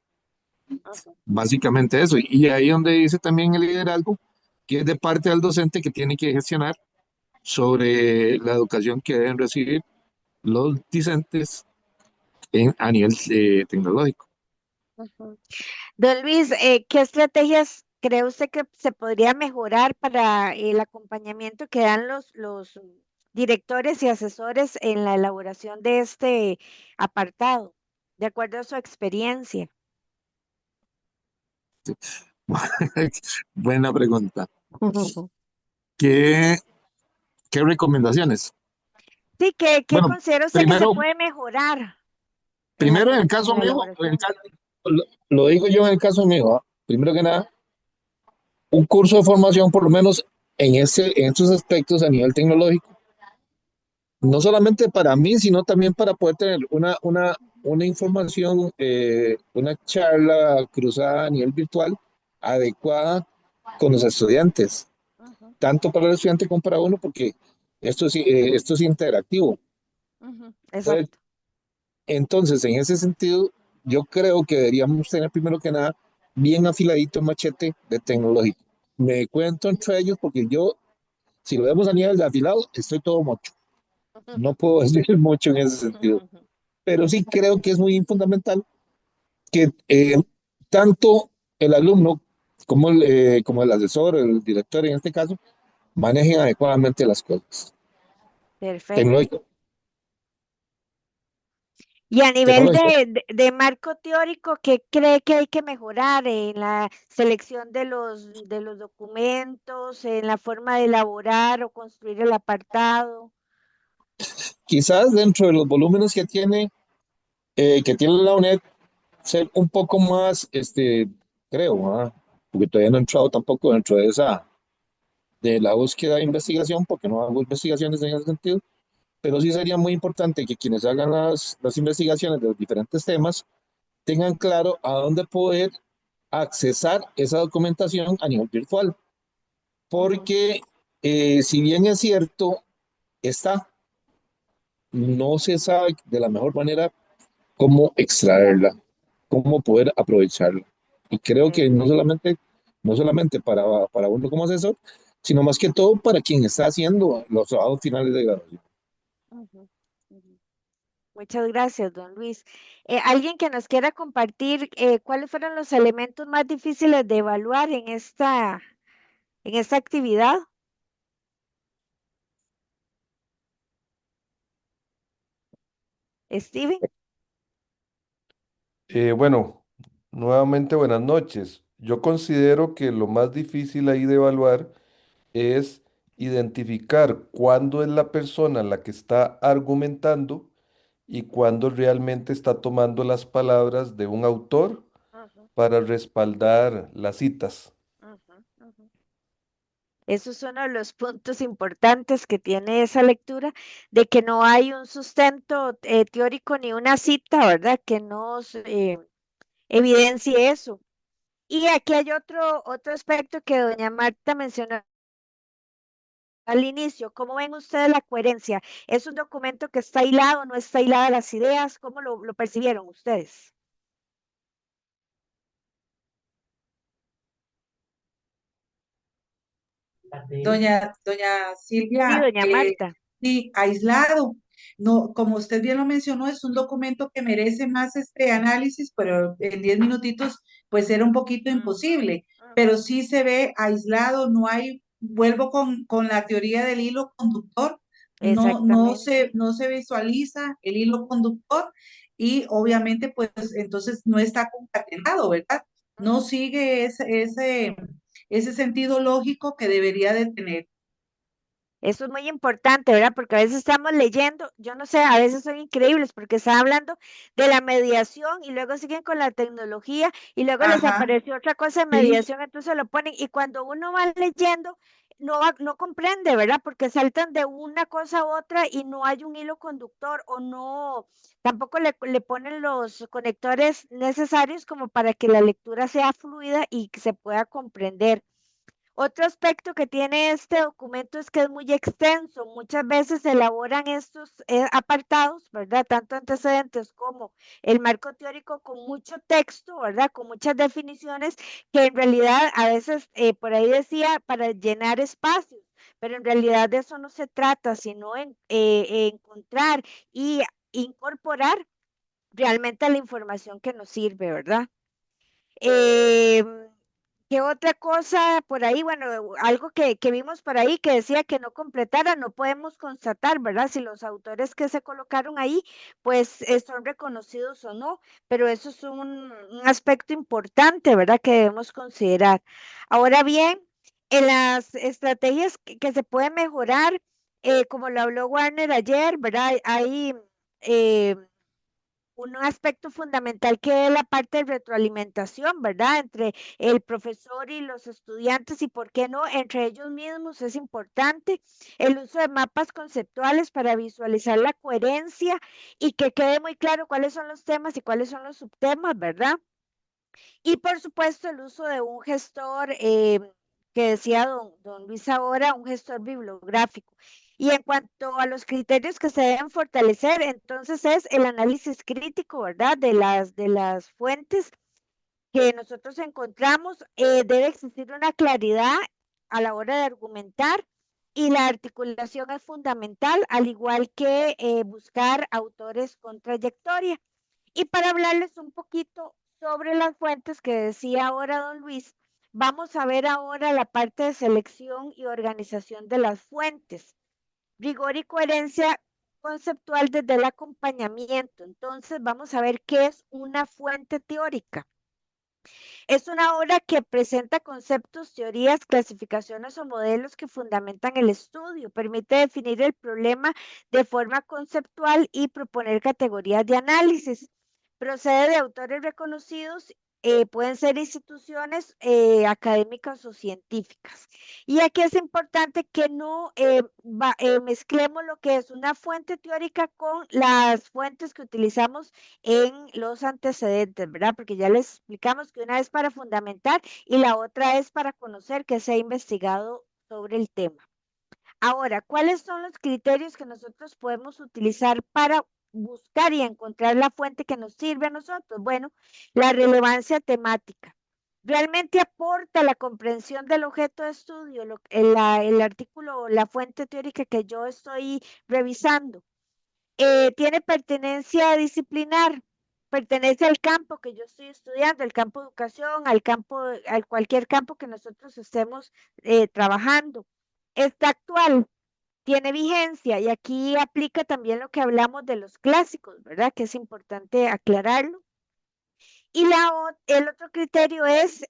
Ujú. Básicamente eso. Y ahí donde dice también el liderazgo, que es de parte del docente que tiene que gestionar sobre la educación que deben recibir los discentes a nivel tecnológico. Ujú. Don Luis, ¿qué estrategias cree usted que se podría mejorar para el acompañamiento que dan los directores y asesores en la elaboración de este apartado, de acuerdo a su experiencia? Buena pregunta. ¿Qué, qué recomendaciones? Sí, ¿qué Bueno, considera usted que se primero, puede mejorar primero en el en caso la mío, elaboración? lo digo yo en el caso mío, ¿ah? Primero que nada, un curso de formación, por lo menos en estos aspectos a nivel tecnológico, no solamente para mí, sino también para poder tener una información, una charla cruzada a nivel virtual adecuada con los estudiantes, Ujú, tanto para el estudiante como para uno, porque esto es interactivo. ujú, Entonces, exacto. entonces, en ese sentido, yo creo que deberíamos tener primero que nada bien afiladito el machete de tecnológico. Me cuento entre ellos porque yo, si lo vemos a nivel de afilado, estoy todo mocho. No puedo decir mucho en ese sentido, pero sí creo que es muy fundamental que tanto el alumno como el asesor, el director en este caso, manejen adecuadamente las cosas. Perfecto. Tecnológico, Y a nivel tecnológico. de marco teórico, ¿qué cree que hay que mejorar en la selección de los documentos, en la forma de elaborar o construir el apartado? Quizás dentro de los volúmenes que tiene la UNED, ser un poco más, creo, porque todavía no he entrado tampoco dentro de la búsqueda de investigación, porque no hago investigaciones en ese sentido, pero sí sería muy importante que quienes hagan las investigaciones de los diferentes temas tengan claro a dónde poder accesar esa documentación a nivel virtual, Ujú, porque si bien es cierto, está, no se sabe de la mejor manera cómo extraerla, cómo poder aprovecharla. Y creo que perfecto. no solamente para uno como asesor, sino más que todo para quien está haciendo los trabajos finales de graduación. Ujú, ujú. Muchas gracias, don Luis. ¿Alguien que nos quiera compartir cuáles fueron los elementos más difíciles de evaluar en esta actividad? Steven. Bueno, nuevamente buenas noches. Yo considero que lo más difícil ahí de evaluar es identificar cuándo es la persona la que está argumentando y cuándo realmente está tomando las palabras de un autor Ujú, para respaldar las citas. ujú, ujú. Eso es uno de los puntos importantes que tiene esa lectura, de que no hay un sustento teórico ni una cita, ¿verdad? Que nos evidencie eso. Y aquí hay otro aspecto que doña Marta mencionó al inicio. ¿Cómo ven ustedes la coherencia? ¿Es un documento que está hilado, no está hilada las ideas? ¿Cómo lo percibieron ustedes? Doña Sí, Silvia, doña Marta. sí, aislado. No, como usted bien lo mencionó, es un documento que merece más este análisis, pero en 10 minutitos pues era un poquito Ujú, imposible, ujú. pero sí se ve aislado, no hay, vuelvo con la teoría del hilo conductor, Exactamente. no se visualiza el hilo conductor y obviamente pues entonces no está concatenado, ¿verdad? No Ujú. sigue ese sentido lógico que debería de tener. Eso es muy importante, ¿verdad? Porque a veces estamos leyendo, yo no sé, a veces son increíbles porque están hablando de la mediación y luego siguen con la tecnología y luego les Ajá, apareció otra cosa de sí, mediación, entonces lo ponen y cuando uno va leyendo no comprende, ¿verdad? Porque saltan de una cosa a otra y no hay un hilo conductor o no, tampoco le ponen los conectores necesarios como para que la lectura sea fluida y que se pueda comprender. Otro aspecto que tiene este documento es que es muy extenso. Muchas veces se elaboran estos apartados, ¿verdad? Tanto antecedentes como el marco teórico con mucho texto, ¿verdad? Con muchas definiciones que en realidad a veces, por ahí decía, para llenar espacios, pero en realidad de eso no se trata, sino en encontrar y incorporar realmente la información que nos sirve, ¿verdad? Em, ¿Qué otra cosa por ahí? Bueno, algo que vimos por ahí que decía que no completara, no podemos constatar, ¿verdad? Si los autores que se colocaron ahí, pues son reconocidos o no, pero eso es un aspecto importante, ¿verdad? Que debemos considerar. Ahora bien, en las estrategias que se pueden mejorar, como lo habló Warner ayer, ¿verdad? Hay un aspecto fundamental que es la parte de retroalimentación, ¿verdad? Entre el profesor y los estudiantes y, ¿por qué no?, entre ellos mismos es importante. El uso de mapas conceptuales para visualizar la coherencia y que quede muy claro cuáles son los temas y cuáles son los subtemas, ¿verdad? Y por supuesto el uso de un gestor, que decía don Luis ahora, un gestor bibliográfico. Y en cuanto a los criterios que se deben fortalecer, entonces es el análisis crítico, ¿verdad? De las fuentes que nosotros encontramos. Debe existir una claridad a la hora de argumentar y la articulación es fundamental, al igual que buscar autores con trayectoria. Y para hablarles un poquito sobre las fuentes que decía ahora don Luis, vamos a ver ahora la parte de selección y organización de las fuentes. Rigor y coherencia conceptual desde el acompañamiento. Entonces vamos a ver qué es una fuente teórica. Es una obra que presenta conceptos, teorías, clasificaciones o modelos que fundamentan el estudio, permite definir el problema de forma conceptual y proponer categorías de análisis. Procede de autores reconocidos, pueden ser instituciones académicas o científicas. Y aquí es importante que no mezclemos lo que es una fuente teórica con las fuentes que utilizamos en los antecedentes, ¿verdad? Porque ya les explicamos que una es para fundamentar y la otra es para conocer que se ha investigado sobre el tema. Ahora, ¿cuáles son los criterios que nosotros podemos utilizar para buscar y encontrar la fuente que nos sirve a nosotros? Bueno, la relevancia temática. Realmente aporta la comprensión del objeto de estudio, el artículo, la fuente teórica que yo estoy revisando. Tiene pertenencia disciplinar, pertenece al campo que yo estoy estudiando, el campo de educación, al cualquier campo que nosotros estemos trabajando. Está actual, tiene vigencia y aquí aplica también lo que hablamos de los clásicos, ¿verdad? Que es importante aclararlo. Y el otro criterio es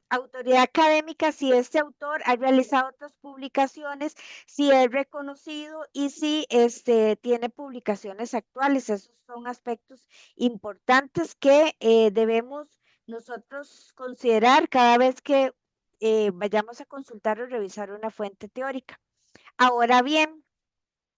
autoridad académica, si este autor ha realizado otras publicaciones, si es reconocido y si tiene publicaciones actuales. Esos son aspectos importantes que debemos nosotros considerar cada vez que vayamos a consultar o revisar una fuente teórica. Ahora bien,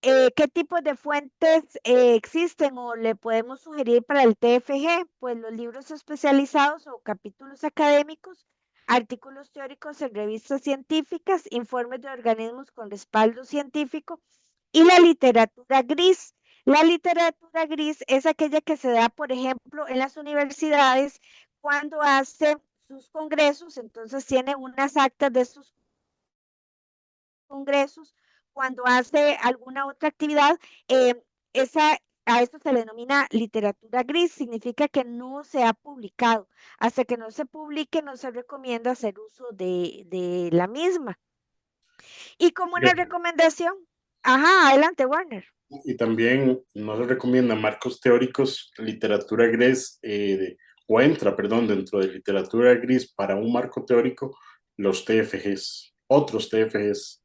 ¿qué tipos de fuentes existen o le podemos sugerir para el TFG? Pues los libros especializados o capítulos académicos, artículos teóricos en revistas científicas, informes de organismos con respaldo científico y la literatura gris. La literatura gris es aquella que se da, por ejemplo, en las universidades cuando hace sus congresos, entonces tiene unas actas de sus congresos, cuando hace alguna otra actividad, a esto se le denomina literatura gris, significa que no se ha publicado. Hasta que no se publique, no se recomienda hacer uso de la misma. Y como una recomendación, adelante, Warner. Y también no se recomienda marcos teóricos, literatura gris, o entra, perdón, dentro de literatura gris para un marco teórico, los TFGs, otros TFGs.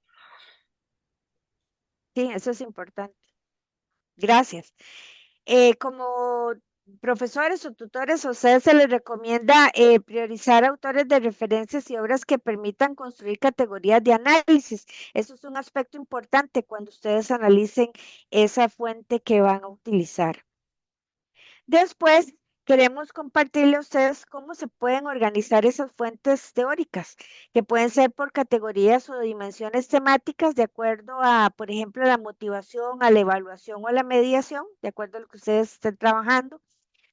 Sí, eso es importante. Gracias. Como profesores o tutores, a ustedes se les recomienda priorizar autores de referencias y obras que permitan construir categorías de análisis. Eso es un aspecto importante cuando ustedes analicen esa fuente que van a utilizar. Después, queremos compartirle a ustedes cómo se pueden organizar esas fuentes teóricas, que pueden ser por categorías o dimensiones temáticas, de acuerdo a, por ejemplo, la motivación, a la evaluación o a la mediación, de acuerdo a lo que ustedes estén trabajando.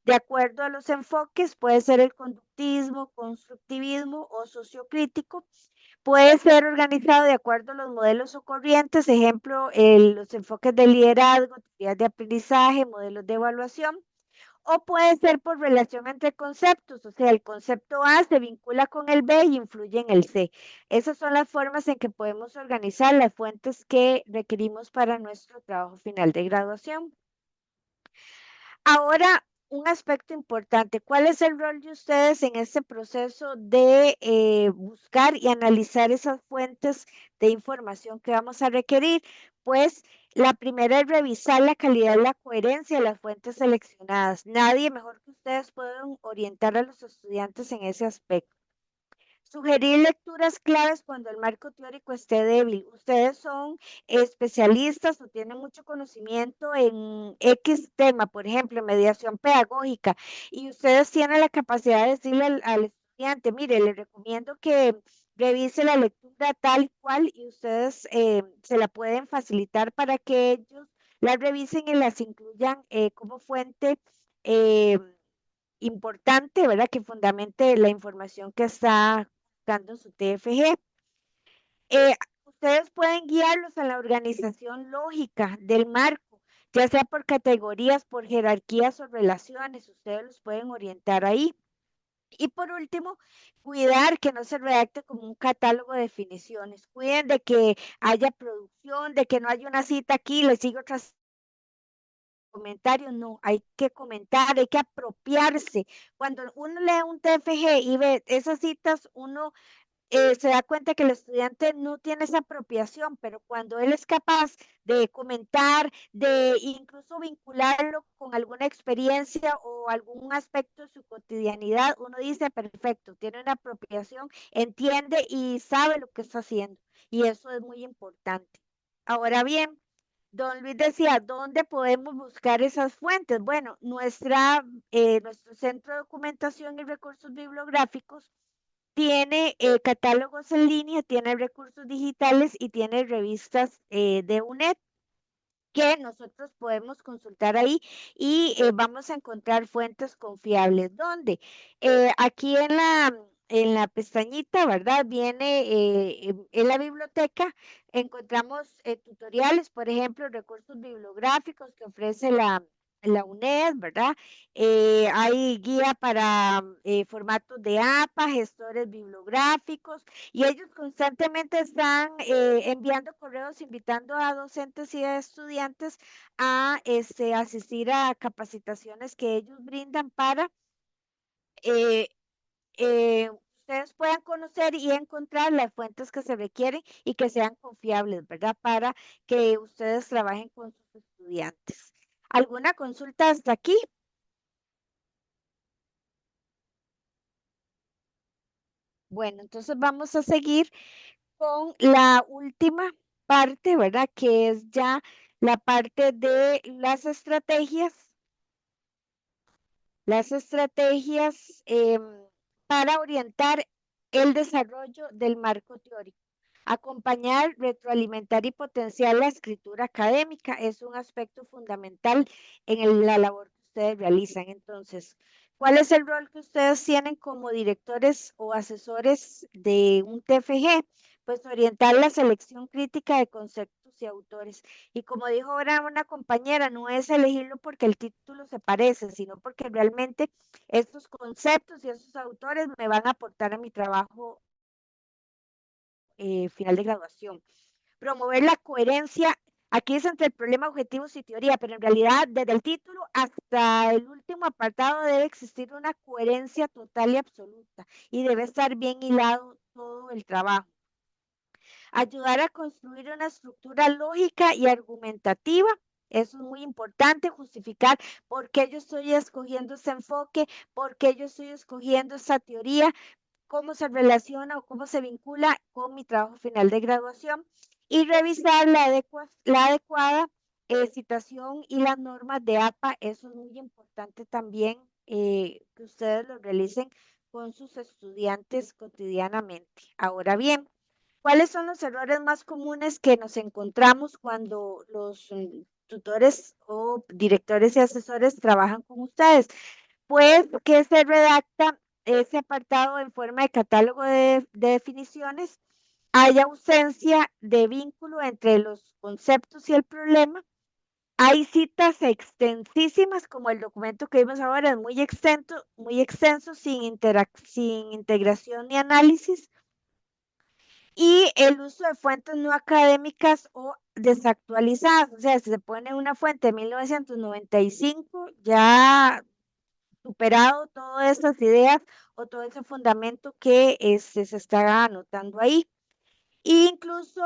De acuerdo a los enfoques, puede ser el conductivismo, constructivismo o sociocrítico. Puede ser organizado de acuerdo a los modelos o corrientes, ejemplo, los enfoques de liderazgo, teorías de aprendizaje, modelos de evaluación. O puede ser por relación entre conceptos, o sea, el concepto A se vincula con el B y influye en el C. Esas son las formas en que podemos organizar las fuentes que requerimos para nuestro trabajo final de graduación. Ahora, un aspecto importante, ¿cuál es el rol de ustedes en este proceso de buscar y analizar esas fuentes de información que vamos a requerir? Pues La primera es revisar la calidad y la coherencia de las fuentes seleccionadas. Nadie mejor que ustedes pueden orientar a los estudiantes en ese aspecto. Sugerir lecturas claves cuando el marco teórico esté débil. Ustedes son especialistas o tienen mucho conocimiento en X tema, por ejemplo, mediación pedagógica, y ustedes tienen la capacidad de decirle al estudiante, mire, le recomiendo que revise la lectura tal y cual, y ustedes se la pueden facilitar para que ellos la revisen y las incluyan como fuente. eh, Importante, ¿verdad? Que fundamente la información que está dando su TFG. Eh, Ustedes pueden guiarlos a la organización lógica del marco, ya sea por categorías, por jerarquías o relaciones, ustedes los pueden orientar ahí. Y por último, cuidar que no se redacte como un catálogo de definiciones. Cuiden de que haya producción, de que no haya una cita aquí, le sigo otras comentarios, no, hay que comentar, hay que apropiarse. Cuando uno lee un TFG y ve esas citas, uno se da cuenta que el estudiante no tiene esa apropiación, pero cuando él es capaz de comentar, de incluso vincularlo con alguna experiencia o algún aspecto de su cotidianidad, uno dice, perfecto, tiene una apropiación, entiende y sabe lo que está haciendo. Y eso es muy importante. Ahora bien, don Luis decía, ¿dónde podemos buscar esas fuentes? Bueno, nuestro centro de documentación y recursos bibliográficos tiene catálogos en línea, tiene recursos digitales y tiene revistas de UNED que nosotros podemos consultar ahí y vamos a encontrar fuentes confiables. ¿Dónde? Aquí en la pestañita, ¿verdad? Viene en la biblioteca, encontramos tutoriales, por ejemplo, recursos bibliográficos que ofrece la UNED, ¿verdad? Hay guía para formatos de APA, gestores bibliográficos, y ellos constantemente están enviando correos invitando a docentes y a estudiantes a asistir a capacitaciones que ellos brindan para eh, ustedes puedan conocer y encontrar las fuentes que se requieren y que sean confiables, ¿verdad? Para que ustedes trabajen con sus estudiantes. ¿Alguna consulta hasta aquí? Bueno, entonces vamos a seguir con la última parte, ¿verdad? Que es ya la parte de las estrategias para orientar el desarrollo del marco teórico. Acompañar, retroalimentar y potenciar la escritura académica es un aspecto fundamental en la labor que ustedes realizan. Entonces, ¿cuál es el rol que ustedes tienen como directores o asesores de un TFG? Pues orientar la selección crítica de conceptos y autores. Y como dijo ahora una compañera, no es elegirlo porque el título se parece, sino porque realmente estos conceptos y estos autores me van a aportar a mi trabajo final de graduación. Promover la coherencia, aquí es entre el problema, objetivos y teoría, pero en realidad desde el título hasta el último apartado debe existir una coherencia total y absoluta y debe estar bien hilado todo el trabajo. Ayudar a construir una estructura lógica y argumentativa. Eso es muy importante, justificar por qué yo estoy escogiendo ese enfoque, por qué yo estoy escogiendo esa teoría, cómo se relaciona o cómo se vincula con mi trabajo final de graduación y revisar la adecuada citación y las normas de APA. Eso es muy importante también que ustedes lo realicen con sus estudiantes cotidianamente. Ahora bien, ¿cuáles son los errores más comunes que nos encontramos cuando los tutores o directores y asesores trabajan con ustedes? Pues que se redacta ese apartado en forma de catálogo de definiciones, hay ausencia de vínculo entre los conceptos y el problema, hay citas extensísimas como el documento que vimos ahora, es muy extenso sin integración ni análisis, y el uso de fuentes no académicas o desactualizadas, o sea, si se pone una fuente de 1995, ya superado todas estas ideas o todo ese fundamento que se está anotando ahí. E incluso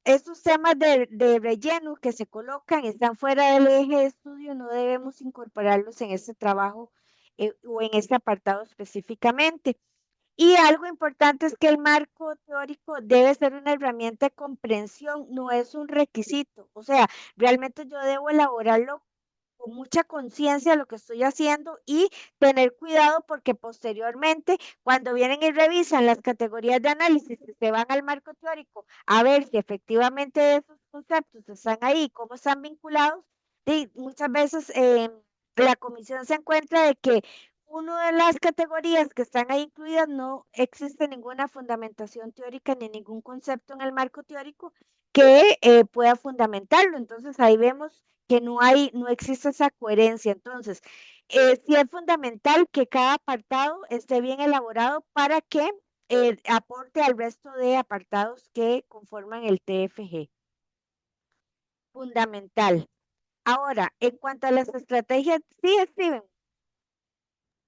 esos temas de relleno que se colocan están fuera del eje de estudio, no debemos incorporarlos en este trabajo o en este apartado específicamente. Y algo importante es que el marco teórico debe ser una herramienta de comprensión, no es un requisito. O sea, realmente yo debo elaborarlo con mucha conciencia de lo que estoy haciendo y tener cuidado porque posteriormente, cuando vienen y revisan las categorías de análisis y se van al marco teórico a ver si efectivamente esos conceptos están ahí, cómo están vinculados, y muchas veces la comisión se encuentra de que una de las categorías que están ahí incluidas no existe ninguna fundamentación teórica ni ningún concepto en el marco teórico que pueda fundamentarlo. Entonces ahí vemos que no existe esa coherencia. Entonces, sí es fundamental que cada apartado esté bien elaborado para que aporte al resto de apartados que conforman el TFG. Fundamental. Ahora, en cuanto a las estrategias, sí, Steven.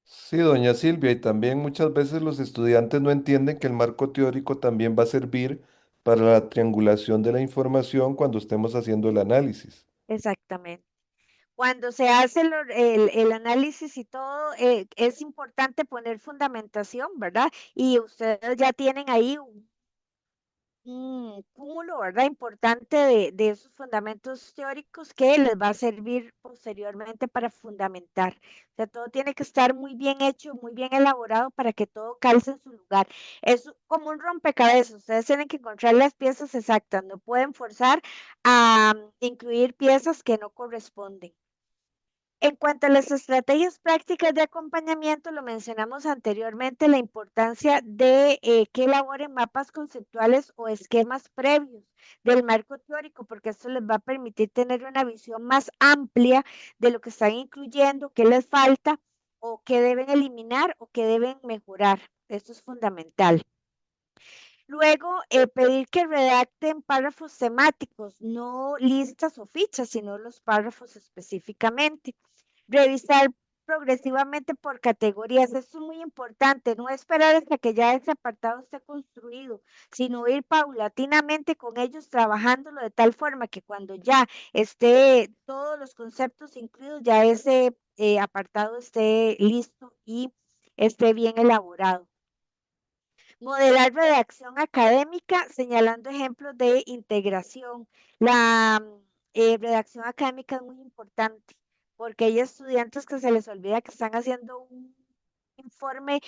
Sí, doña Silvia, y también muchas veces los estudiantes no entienden que el marco teórico también va a servir para la triangulación de la información cuando estemos haciendo el análisis. Exactamente. Cuando se hace el análisis y todo, es importante poner fundamentación, ¿verdad? Y ustedes ya tienen ahí un cúmulo, ¿verdad? Importante de esos fundamentos teóricos que les va a servir posteriormente para fundamentar. O sea, todo tiene que estar muy bien hecho, muy bien elaborado para que todo calce en su lugar. Es como un rompecabezas, ustedes tienen que encontrar las piezas exactas, no pueden forzar a incluir piezas que no corresponden. En cuanto a las estrategias prácticas de acompañamiento, lo mencionamos anteriormente, la importancia de que elaboren mapas conceptuales o esquemas previos del marco teórico, porque esto les va a permitir tener una visión más amplia de lo que están incluyendo, qué les falta o qué deben eliminar o qué deben mejorar. Esto es fundamental. Luego, pedir que redacten párrafos temáticos, no listas o fichas, sino los párrafos específicamente. Revisar progresivamente por categorías, esto es muy importante, no esperar hasta que ya ese apartado esté construido, sino ir paulatinamente con ellos trabajándolo de tal forma que cuando ya esté todos los conceptos incluidos, ya ese apartado esté listo y esté bien elaborado. Modelar redacción académica señalando ejemplos de integración. La redacción académica es muy importante porque hay estudiantes que se les olvida que están haciendo un informe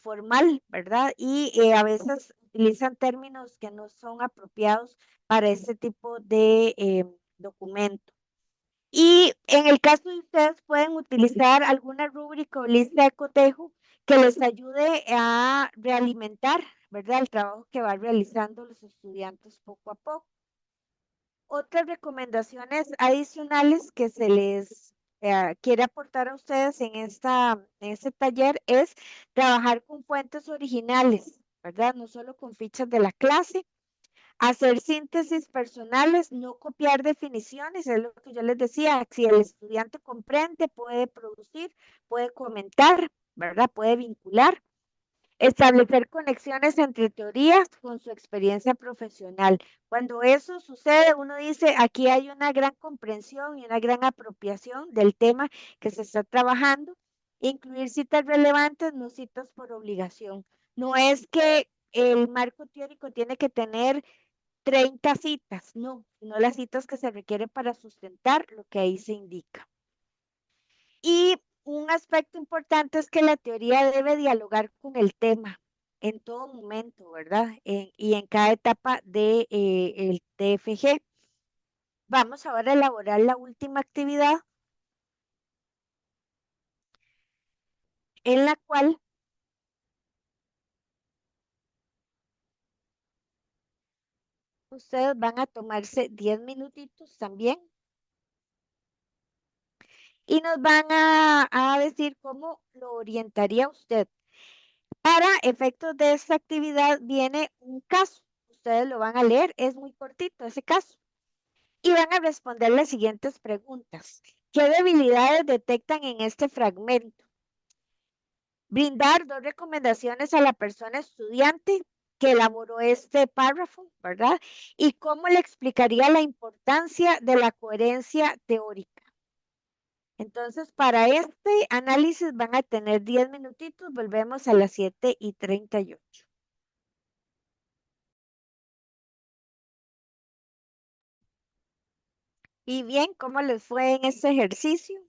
formal, ¿verdad? Y a veces utilizan términos que no son apropiados para este tipo de documento. Y en el caso de ustedes pueden utilizar alguna rúbrica o lista de cotejo que les ayude a realimentar, ¿verdad? El trabajo que van realizando los estudiantes poco a poco. Otras recomendaciones adicionales que se les quiere aportar a ustedes en este taller es trabajar con fuentes originales, ¿verdad? No solo con fichas de la clase. Hacer síntesis personales, no copiar definiciones, es lo que yo les decía, si el estudiante comprende, puede producir, puede comentar, ¿verdad? Puede vincular. Establecer conexiones entre teorías con su experiencia profesional. Cuando eso sucede, uno dice, aquí hay una gran comprensión y una gran apropiación del tema que se está trabajando. Incluir citas relevantes, no citas por obligación. No es que el marco teórico tiene que tener 30 citas, no, sino las citas que se requieren para sustentar lo que ahí se indica. Y un aspecto importante es que la teoría debe dialogar con el tema en todo momento, ¿verdad? Y en cada etapa de el TFG. Vamos ahora a elaborar la última actividad en la cual ustedes van a tomarse 10 minutitos también y nos van a decir cómo lo orientaría usted. Para efectos de esta actividad viene un caso. Ustedes lo van a leer, es muy cortito ese caso. Y van a responder las siguientes preguntas. ¿Qué debilidades detectan en este fragmento? Brindar 2 recomendaciones a la persona estudiante que elaboró este párrafo, ¿verdad? Y cómo le explicaría la importancia de la coherencia teórica. Entonces, para este análisis van a tener 10 minutitos, volvemos a las 7:38. Y bien, ¿cómo les fue en este ejercicio?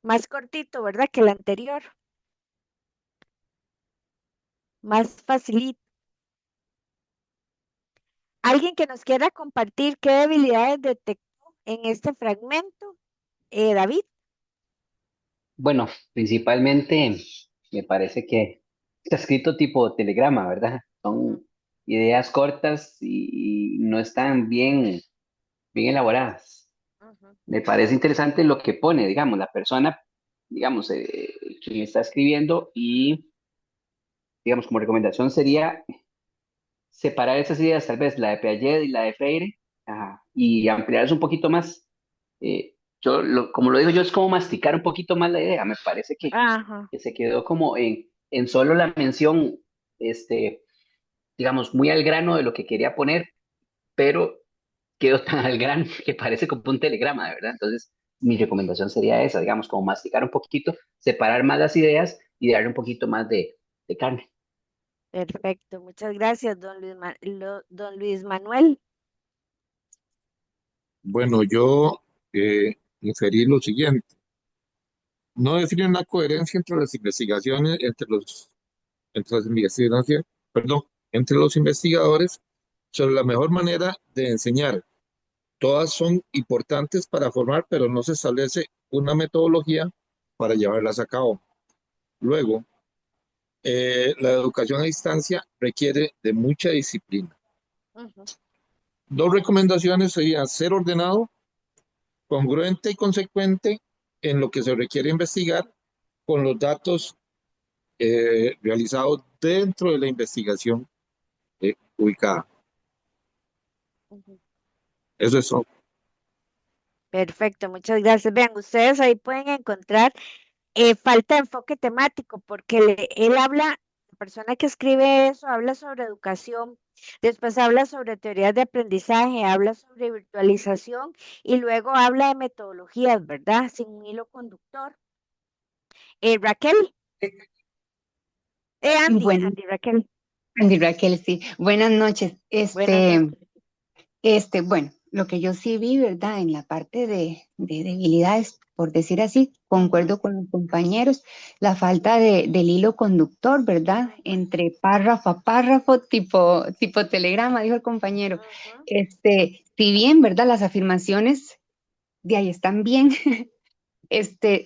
Más cortito, ¿verdad? Que el anterior. Más facilito. ¿Alguien que nos quiera compartir qué debilidades detectó en este fragmento? David. Bueno, principalmente me parece que está escrito tipo telegrama, ¿verdad? Son ideas cortas y no están bien elaboradas. Ujú. Me parece interesante lo que pone, digamos, la persona, digamos, quien está escribiendo y, digamos, como recomendación sería separar esas ideas, tal vez la de Piaget y la de Freire, y ampliarlas un poquito más. Como lo digo yo, es como masticar un poquito más la idea. Me parece Ajá. que se quedó como en solo la mención, digamos, muy al grano de lo que quería poner, pero quedó tan al grano que parece como un telegrama, de verdad. Entonces, mi recomendación sería esa, digamos, como masticar un poquito, separar más las ideas y darle un poquito más de carne. Perfecto. Muchas gracias, don Luis Manuel. Bueno, yo inferí lo siguiente. No define una coherencia entre las investigaciones, entre las investigaciones, perdón, entre los investigadores sobre la mejor manera de enseñar. Todas son importantes para formar, pero no se establece una metodología para llevarlas a cabo. Luego, la educación a distancia requiere de mucha disciplina. Ujú. Dos recomendaciones serían ser ordenado, congruente y consecuente en lo que se requiere investigar con los datos realizados dentro de la investigación ubicada. Ujú. Eso es todo. Perfecto, muchas gracias. Vean, ustedes ahí pueden encontrar falta de enfoque temático, porque él habla, la persona que escribe eso, habla sobre educación, después habla sobre teorías de aprendizaje, habla sobre virtualización y luego habla de metodologías, ¿verdad? Sin un hilo conductor. Raquel, Bueno, Andy, Raquel, Andy Raquel, sí. Buenas noches. buenas noches. Bueno, lo que yo sí vi, ¿verdad? En la parte de debilidades, por decir así, concuerdo con los compañeros, la falta del hilo conductor, ¿verdad? Entre párrafo a párrafo, tipo telegrama, dijo el compañero. Ujú. Si bien, ¿verdad? Las afirmaciones de ahí están bien,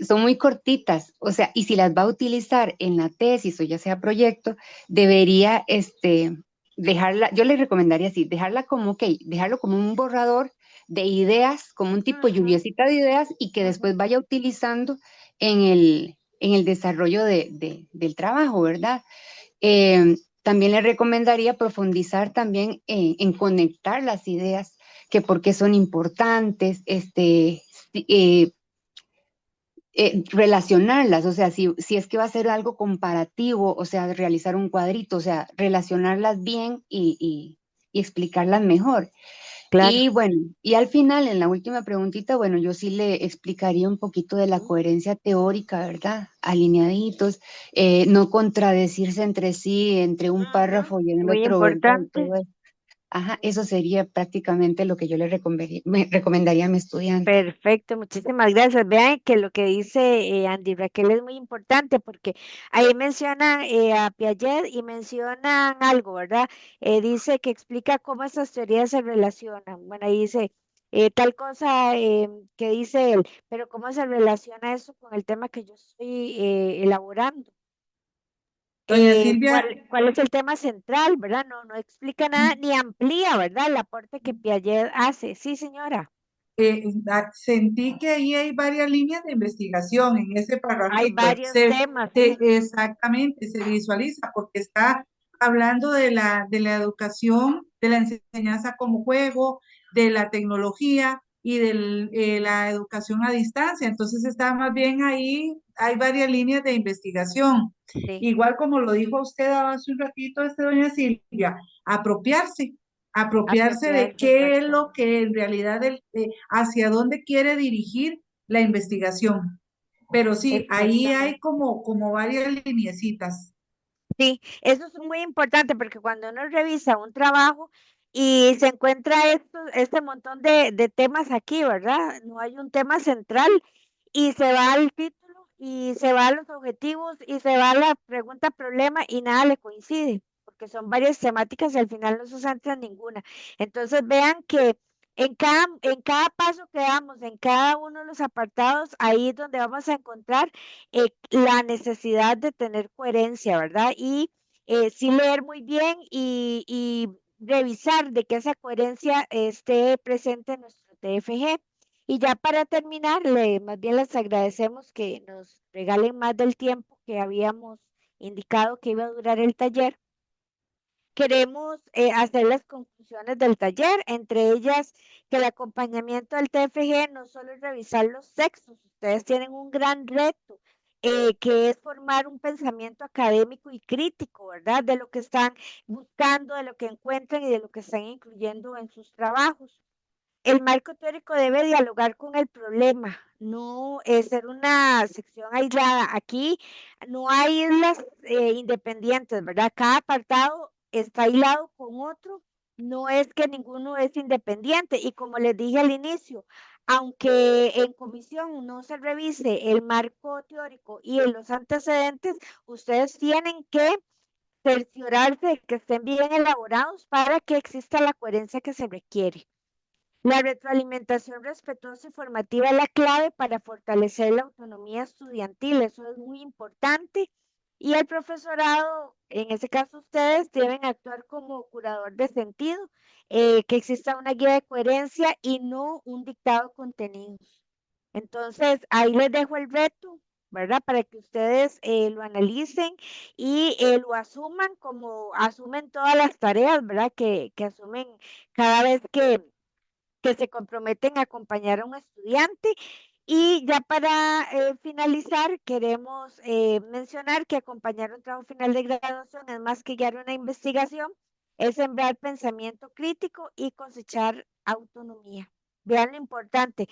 son muy cortitas, o sea, y si las va a utilizar en la tesis o ya sea proyecto, debería, dejarla, yo le recomendaría así, dejarla como, dejarlo como un borrador de ideas, como un tipo Ujú. lluviecita de ideas y que Ujú. después vaya utilizando en el desarrollo del trabajo, ¿verdad? También le recomendaría profundizar también en conectar las ideas, que por qué son importantes, relacionarlas, o sea, si es que va a ser algo comparativo, o sea, realizar un cuadrito, o sea, relacionarlas bien y explicarlas mejor. Claro. Y bueno, y al final, en la última preguntita, bueno, yo sí le explicaría un poquito de la coherencia teórica, ¿verdad? Alineaditos, no contradecirse entre sí, entre un Ujú. párrafo y el Muy otro, ¿verdad? Y importante. todo eso. Ajá, eso sería prácticamente lo que yo le recomendaría a mi estudiante. Perfecto, muchísimas gracias. Vean que lo que dice Andy Raquel es muy importante porque ahí mencionan a Piaget y mencionan algo, ¿verdad? Dice que explica cómo esas teorías se relacionan. Bueno, ahí dice tal cosa que dice él, pero cómo se relaciona eso con el tema que yo estoy elaborando. Doña Silvia, ¿Cuál es el tema central, verdad? No explica nada ni amplía, ¿verdad? El aporte que Piaget hace. Sí, señora. sentí que ahí hay varias líneas de investigación en ese Hay parrafito. varios temas, sí. Exactamente, se visualiza porque está hablando de la educación, de la enseñanza como juego, de la tecnología y de la educación a distancia. Entonces está más bien ahí, hay varias líneas de investigación. Sí, Igual como lo dijo usted hace un ratito, doña Silvia, apropiarse de apropiarse, qué es exacto. lo que en realidad, hacia dónde quiere dirigir la investigación. Pero sí, ahí hay Exactamente. como varias lineecitas. Sí, eso es muy importante porque cuando uno revisa un trabajo y se encuentra este montón de temas aquí, ¿verdad? No hay un tema central y se va al título y se va a los objetivos y se va a la pregunta problema y nada le coincide, porque son varias temáticas y al final no se centra en ninguna. Entonces vean que en cada paso que damos, en cada uno de los apartados, ahí es donde vamos a encontrar la necesidad de tener coherencia, ¿verdad? Y sí leer muy bien y revisar de que esa coherencia esté presente en nuestro TFG. Y ya para terminar, más bien les agradecemos que nos regalen más del tiempo que habíamos indicado que iba a durar el taller. Queremos hacer las conclusiones del taller, entre ellas que el acompañamiento del TFG no solo es revisar los textos, ustedes tienen un gran reto, que es formar un pensamiento académico y crítico, ¿verdad? De lo que están buscando, de lo que encuentran y de lo que están incluyendo en sus trabajos. El marco teórico debe dialogar con el problema, no ser una sección aislada. Aquí no hay islas independientes, ¿verdad? Cada apartado está aislado con otro, no es que ninguno es independiente. Y como les dije al inicio, aunque en comisión no se revise el marco teórico y en los antecedentes, ustedes tienen que cerciorarse de que estén bien elaborados para que exista la coherencia que se requiere. La retroalimentación respetuosa y formativa es la clave para fortalecer la autonomía estudiantil, eso es muy importante. Y el profesorado, en ese caso ustedes, deben actuar como curador de sentido, que exista una guía de coherencia y no un dictado de contenidos. Entonces, ahí les dejo el reto, ¿verdad? Para que ustedes lo analicen y lo asuman como asumen todas las tareas, ¿verdad? Que asumen cada vez que se comprometen a acompañar a un estudiante. Y ya para finalizar, queremos mencionar que acompañar un trabajo final de graduación es más que guiar una investigación, es sembrar pensamiento crítico y cosechar autonomía. Vean lo importante,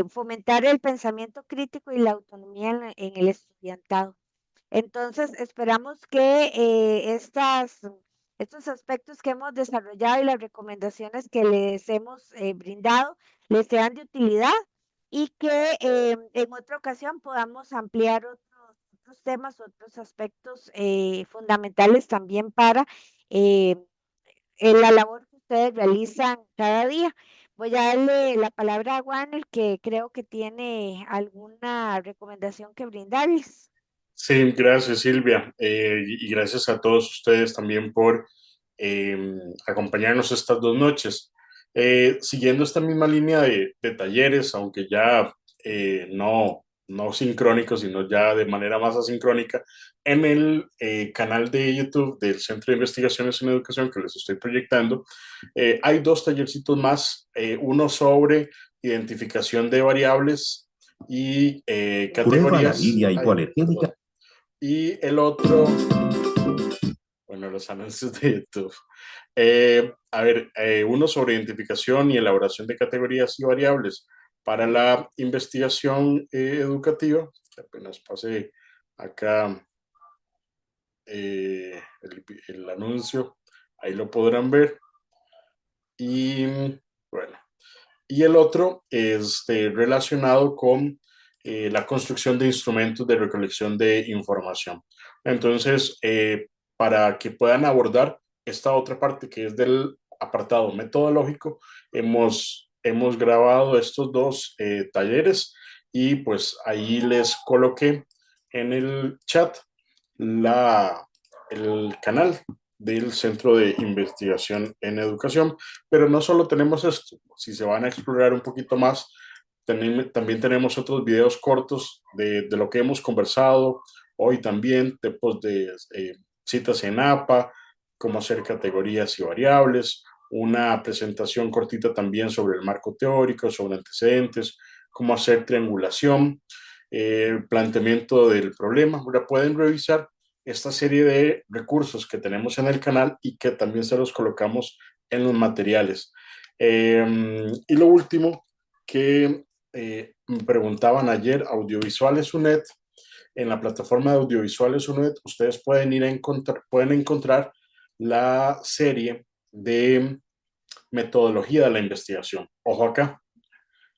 fomentar el pensamiento crítico y la autonomía en el estudiantado. Entonces, esperamos que estos aspectos que hemos desarrollado y las recomendaciones que les hemos brindado les sean de utilidad y que en otra ocasión podamos ampliar otros temas, otros aspectos fundamentales también para eh, en la labor que ustedes realizan cada día. Voy a darle la palabra a Warner, que creo que tiene alguna recomendación que brindarles. Sí, gracias Silvia, y gracias a todos ustedes también por acompañarnos estas 2 noches. Siguiendo esta misma línea de talleres, aunque ya no sincrónicos, sino ya de manera más asincrónica, en el canal de YouTube del Centro de Investigaciones en Educación que les estoy proyectando, hay 2 tallercitos más, uno sobre identificación de variables y Prueba la categorías. lidia Ay, hipoalergénica. perdón. Y el otro, bueno, los anuncios de YouTube. A ver, uno sobre identificación y elaboración de categorías y variables para la investigación educativa. Apenas pasé acá el anuncio, ahí lo podrán ver. Y bueno, y el otro es relacionado con la construcción de instrumentos de recolección de información. Entonces, para que puedan abordar esta otra parte que es del apartado metodológico, hemos grabado estos 2 talleres y pues ahí les coloqué en el chat el canal del Centro de Investigación en Educación. Pero no solo tenemos esto, si se van a explorar un poquito más, también tenemos otros videos cortos de lo que hemos conversado hoy también, tipos de citas en APA, cómo hacer categorías y variables, una presentación cortita también sobre el marco teórico, sobre antecedentes, cómo hacer triangulación. planteamiento del problema. Ahora pueden revisar esta serie de recursos que tenemos en el canal y que también se los colocamos en los materiales. Y lo último que me preguntaban ayer, Audiovisuales UNED, en la plataforma de Audiovisuales UNED, ustedes pueden encontrar la serie de metodología de la investigación. Ojo acá,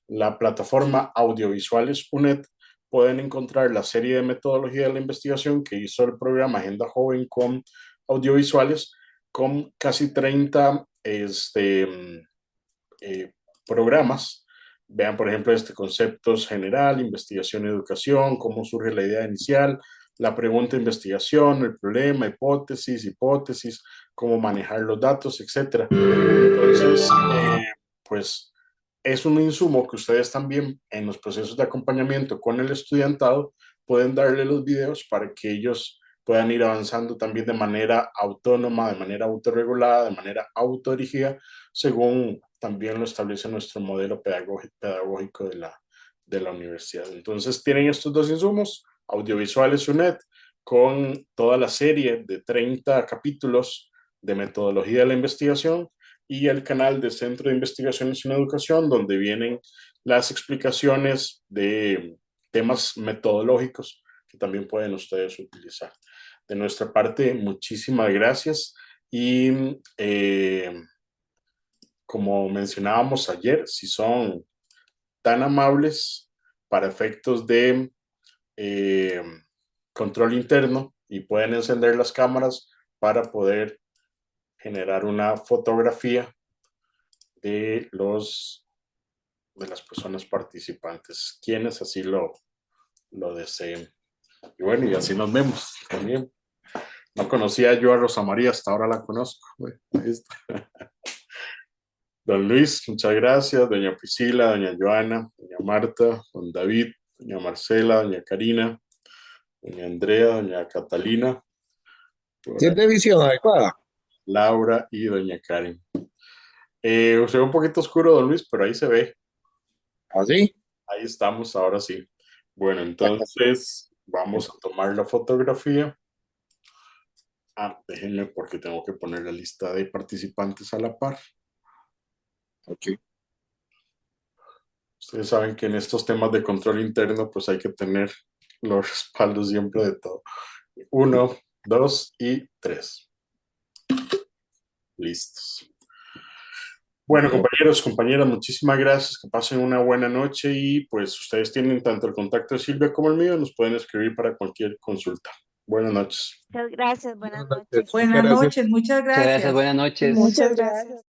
la plataforma Audiovisuales UNED, pueden encontrar la serie de metodología de la investigación que hizo el programa Agenda Joven con audiovisuales, con casi 30 programas. Vean, por ejemplo, conceptos general, investigación y educación, cómo surge la idea inicial, la pregunta, investigación, el problema, hipótesis, cómo manejar los datos, etc. Entonces, pues es un insumo que ustedes también en los procesos de acompañamiento con el estudiantado pueden darle los videos para que ellos puedan ir avanzando también de manera autónoma, de manera autorregulada, de manera autodirigida, según también lo establece nuestro modelo pedagógico de la universidad. Entonces tienen estos dos insumos, Audiovisuales UNED, con toda la serie de 30 capítulos de metodología de la investigación, y el canal de Centro de Investigaciones en Educación, donde vienen las explicaciones de temas metodológicos que también pueden ustedes utilizar. De nuestra parte, muchísimas gracias y como mencionábamos ayer, si son tan amables para efectos de control interno y pueden encender las cámaras para poder generar una fotografía de las personas participantes, quienes así lo deseen. Y bueno, y así nos vemos también. No conocía yo a Rosa María, hasta ahora la conozco. Bueno, ahí está. Don Luis, muchas gracias. Doña Priscila, doña Joana, doña Marta, don David, doña Marcela, doña Karina, doña Andrea, doña Catalina. ¿Tiene visión adecuada? Laura y doña Karen. Se ve un poquito oscuro, don Luis, pero ahí se ve. ¿Así? Ahí estamos, ahora sí. Bueno, entonces vamos a tomar la fotografía. Déjenme porque tengo que poner la lista de participantes a la par. Ok. Ustedes saben que en estos temas de control interno, pues hay que tener los respaldos siempre de todo. 1, 2 y 3. Listos. Bueno, compañeros, compañeras, muchísimas gracias, que pasen una buena noche y pues ustedes tienen tanto el contacto de Silvia como el mío, nos pueden escribir para cualquier consulta. Buenas noches. Muchas gracias, buenas noches. Buenas noches, muchas Muchas gracias, gracias. buenas noches. Muchas gracias.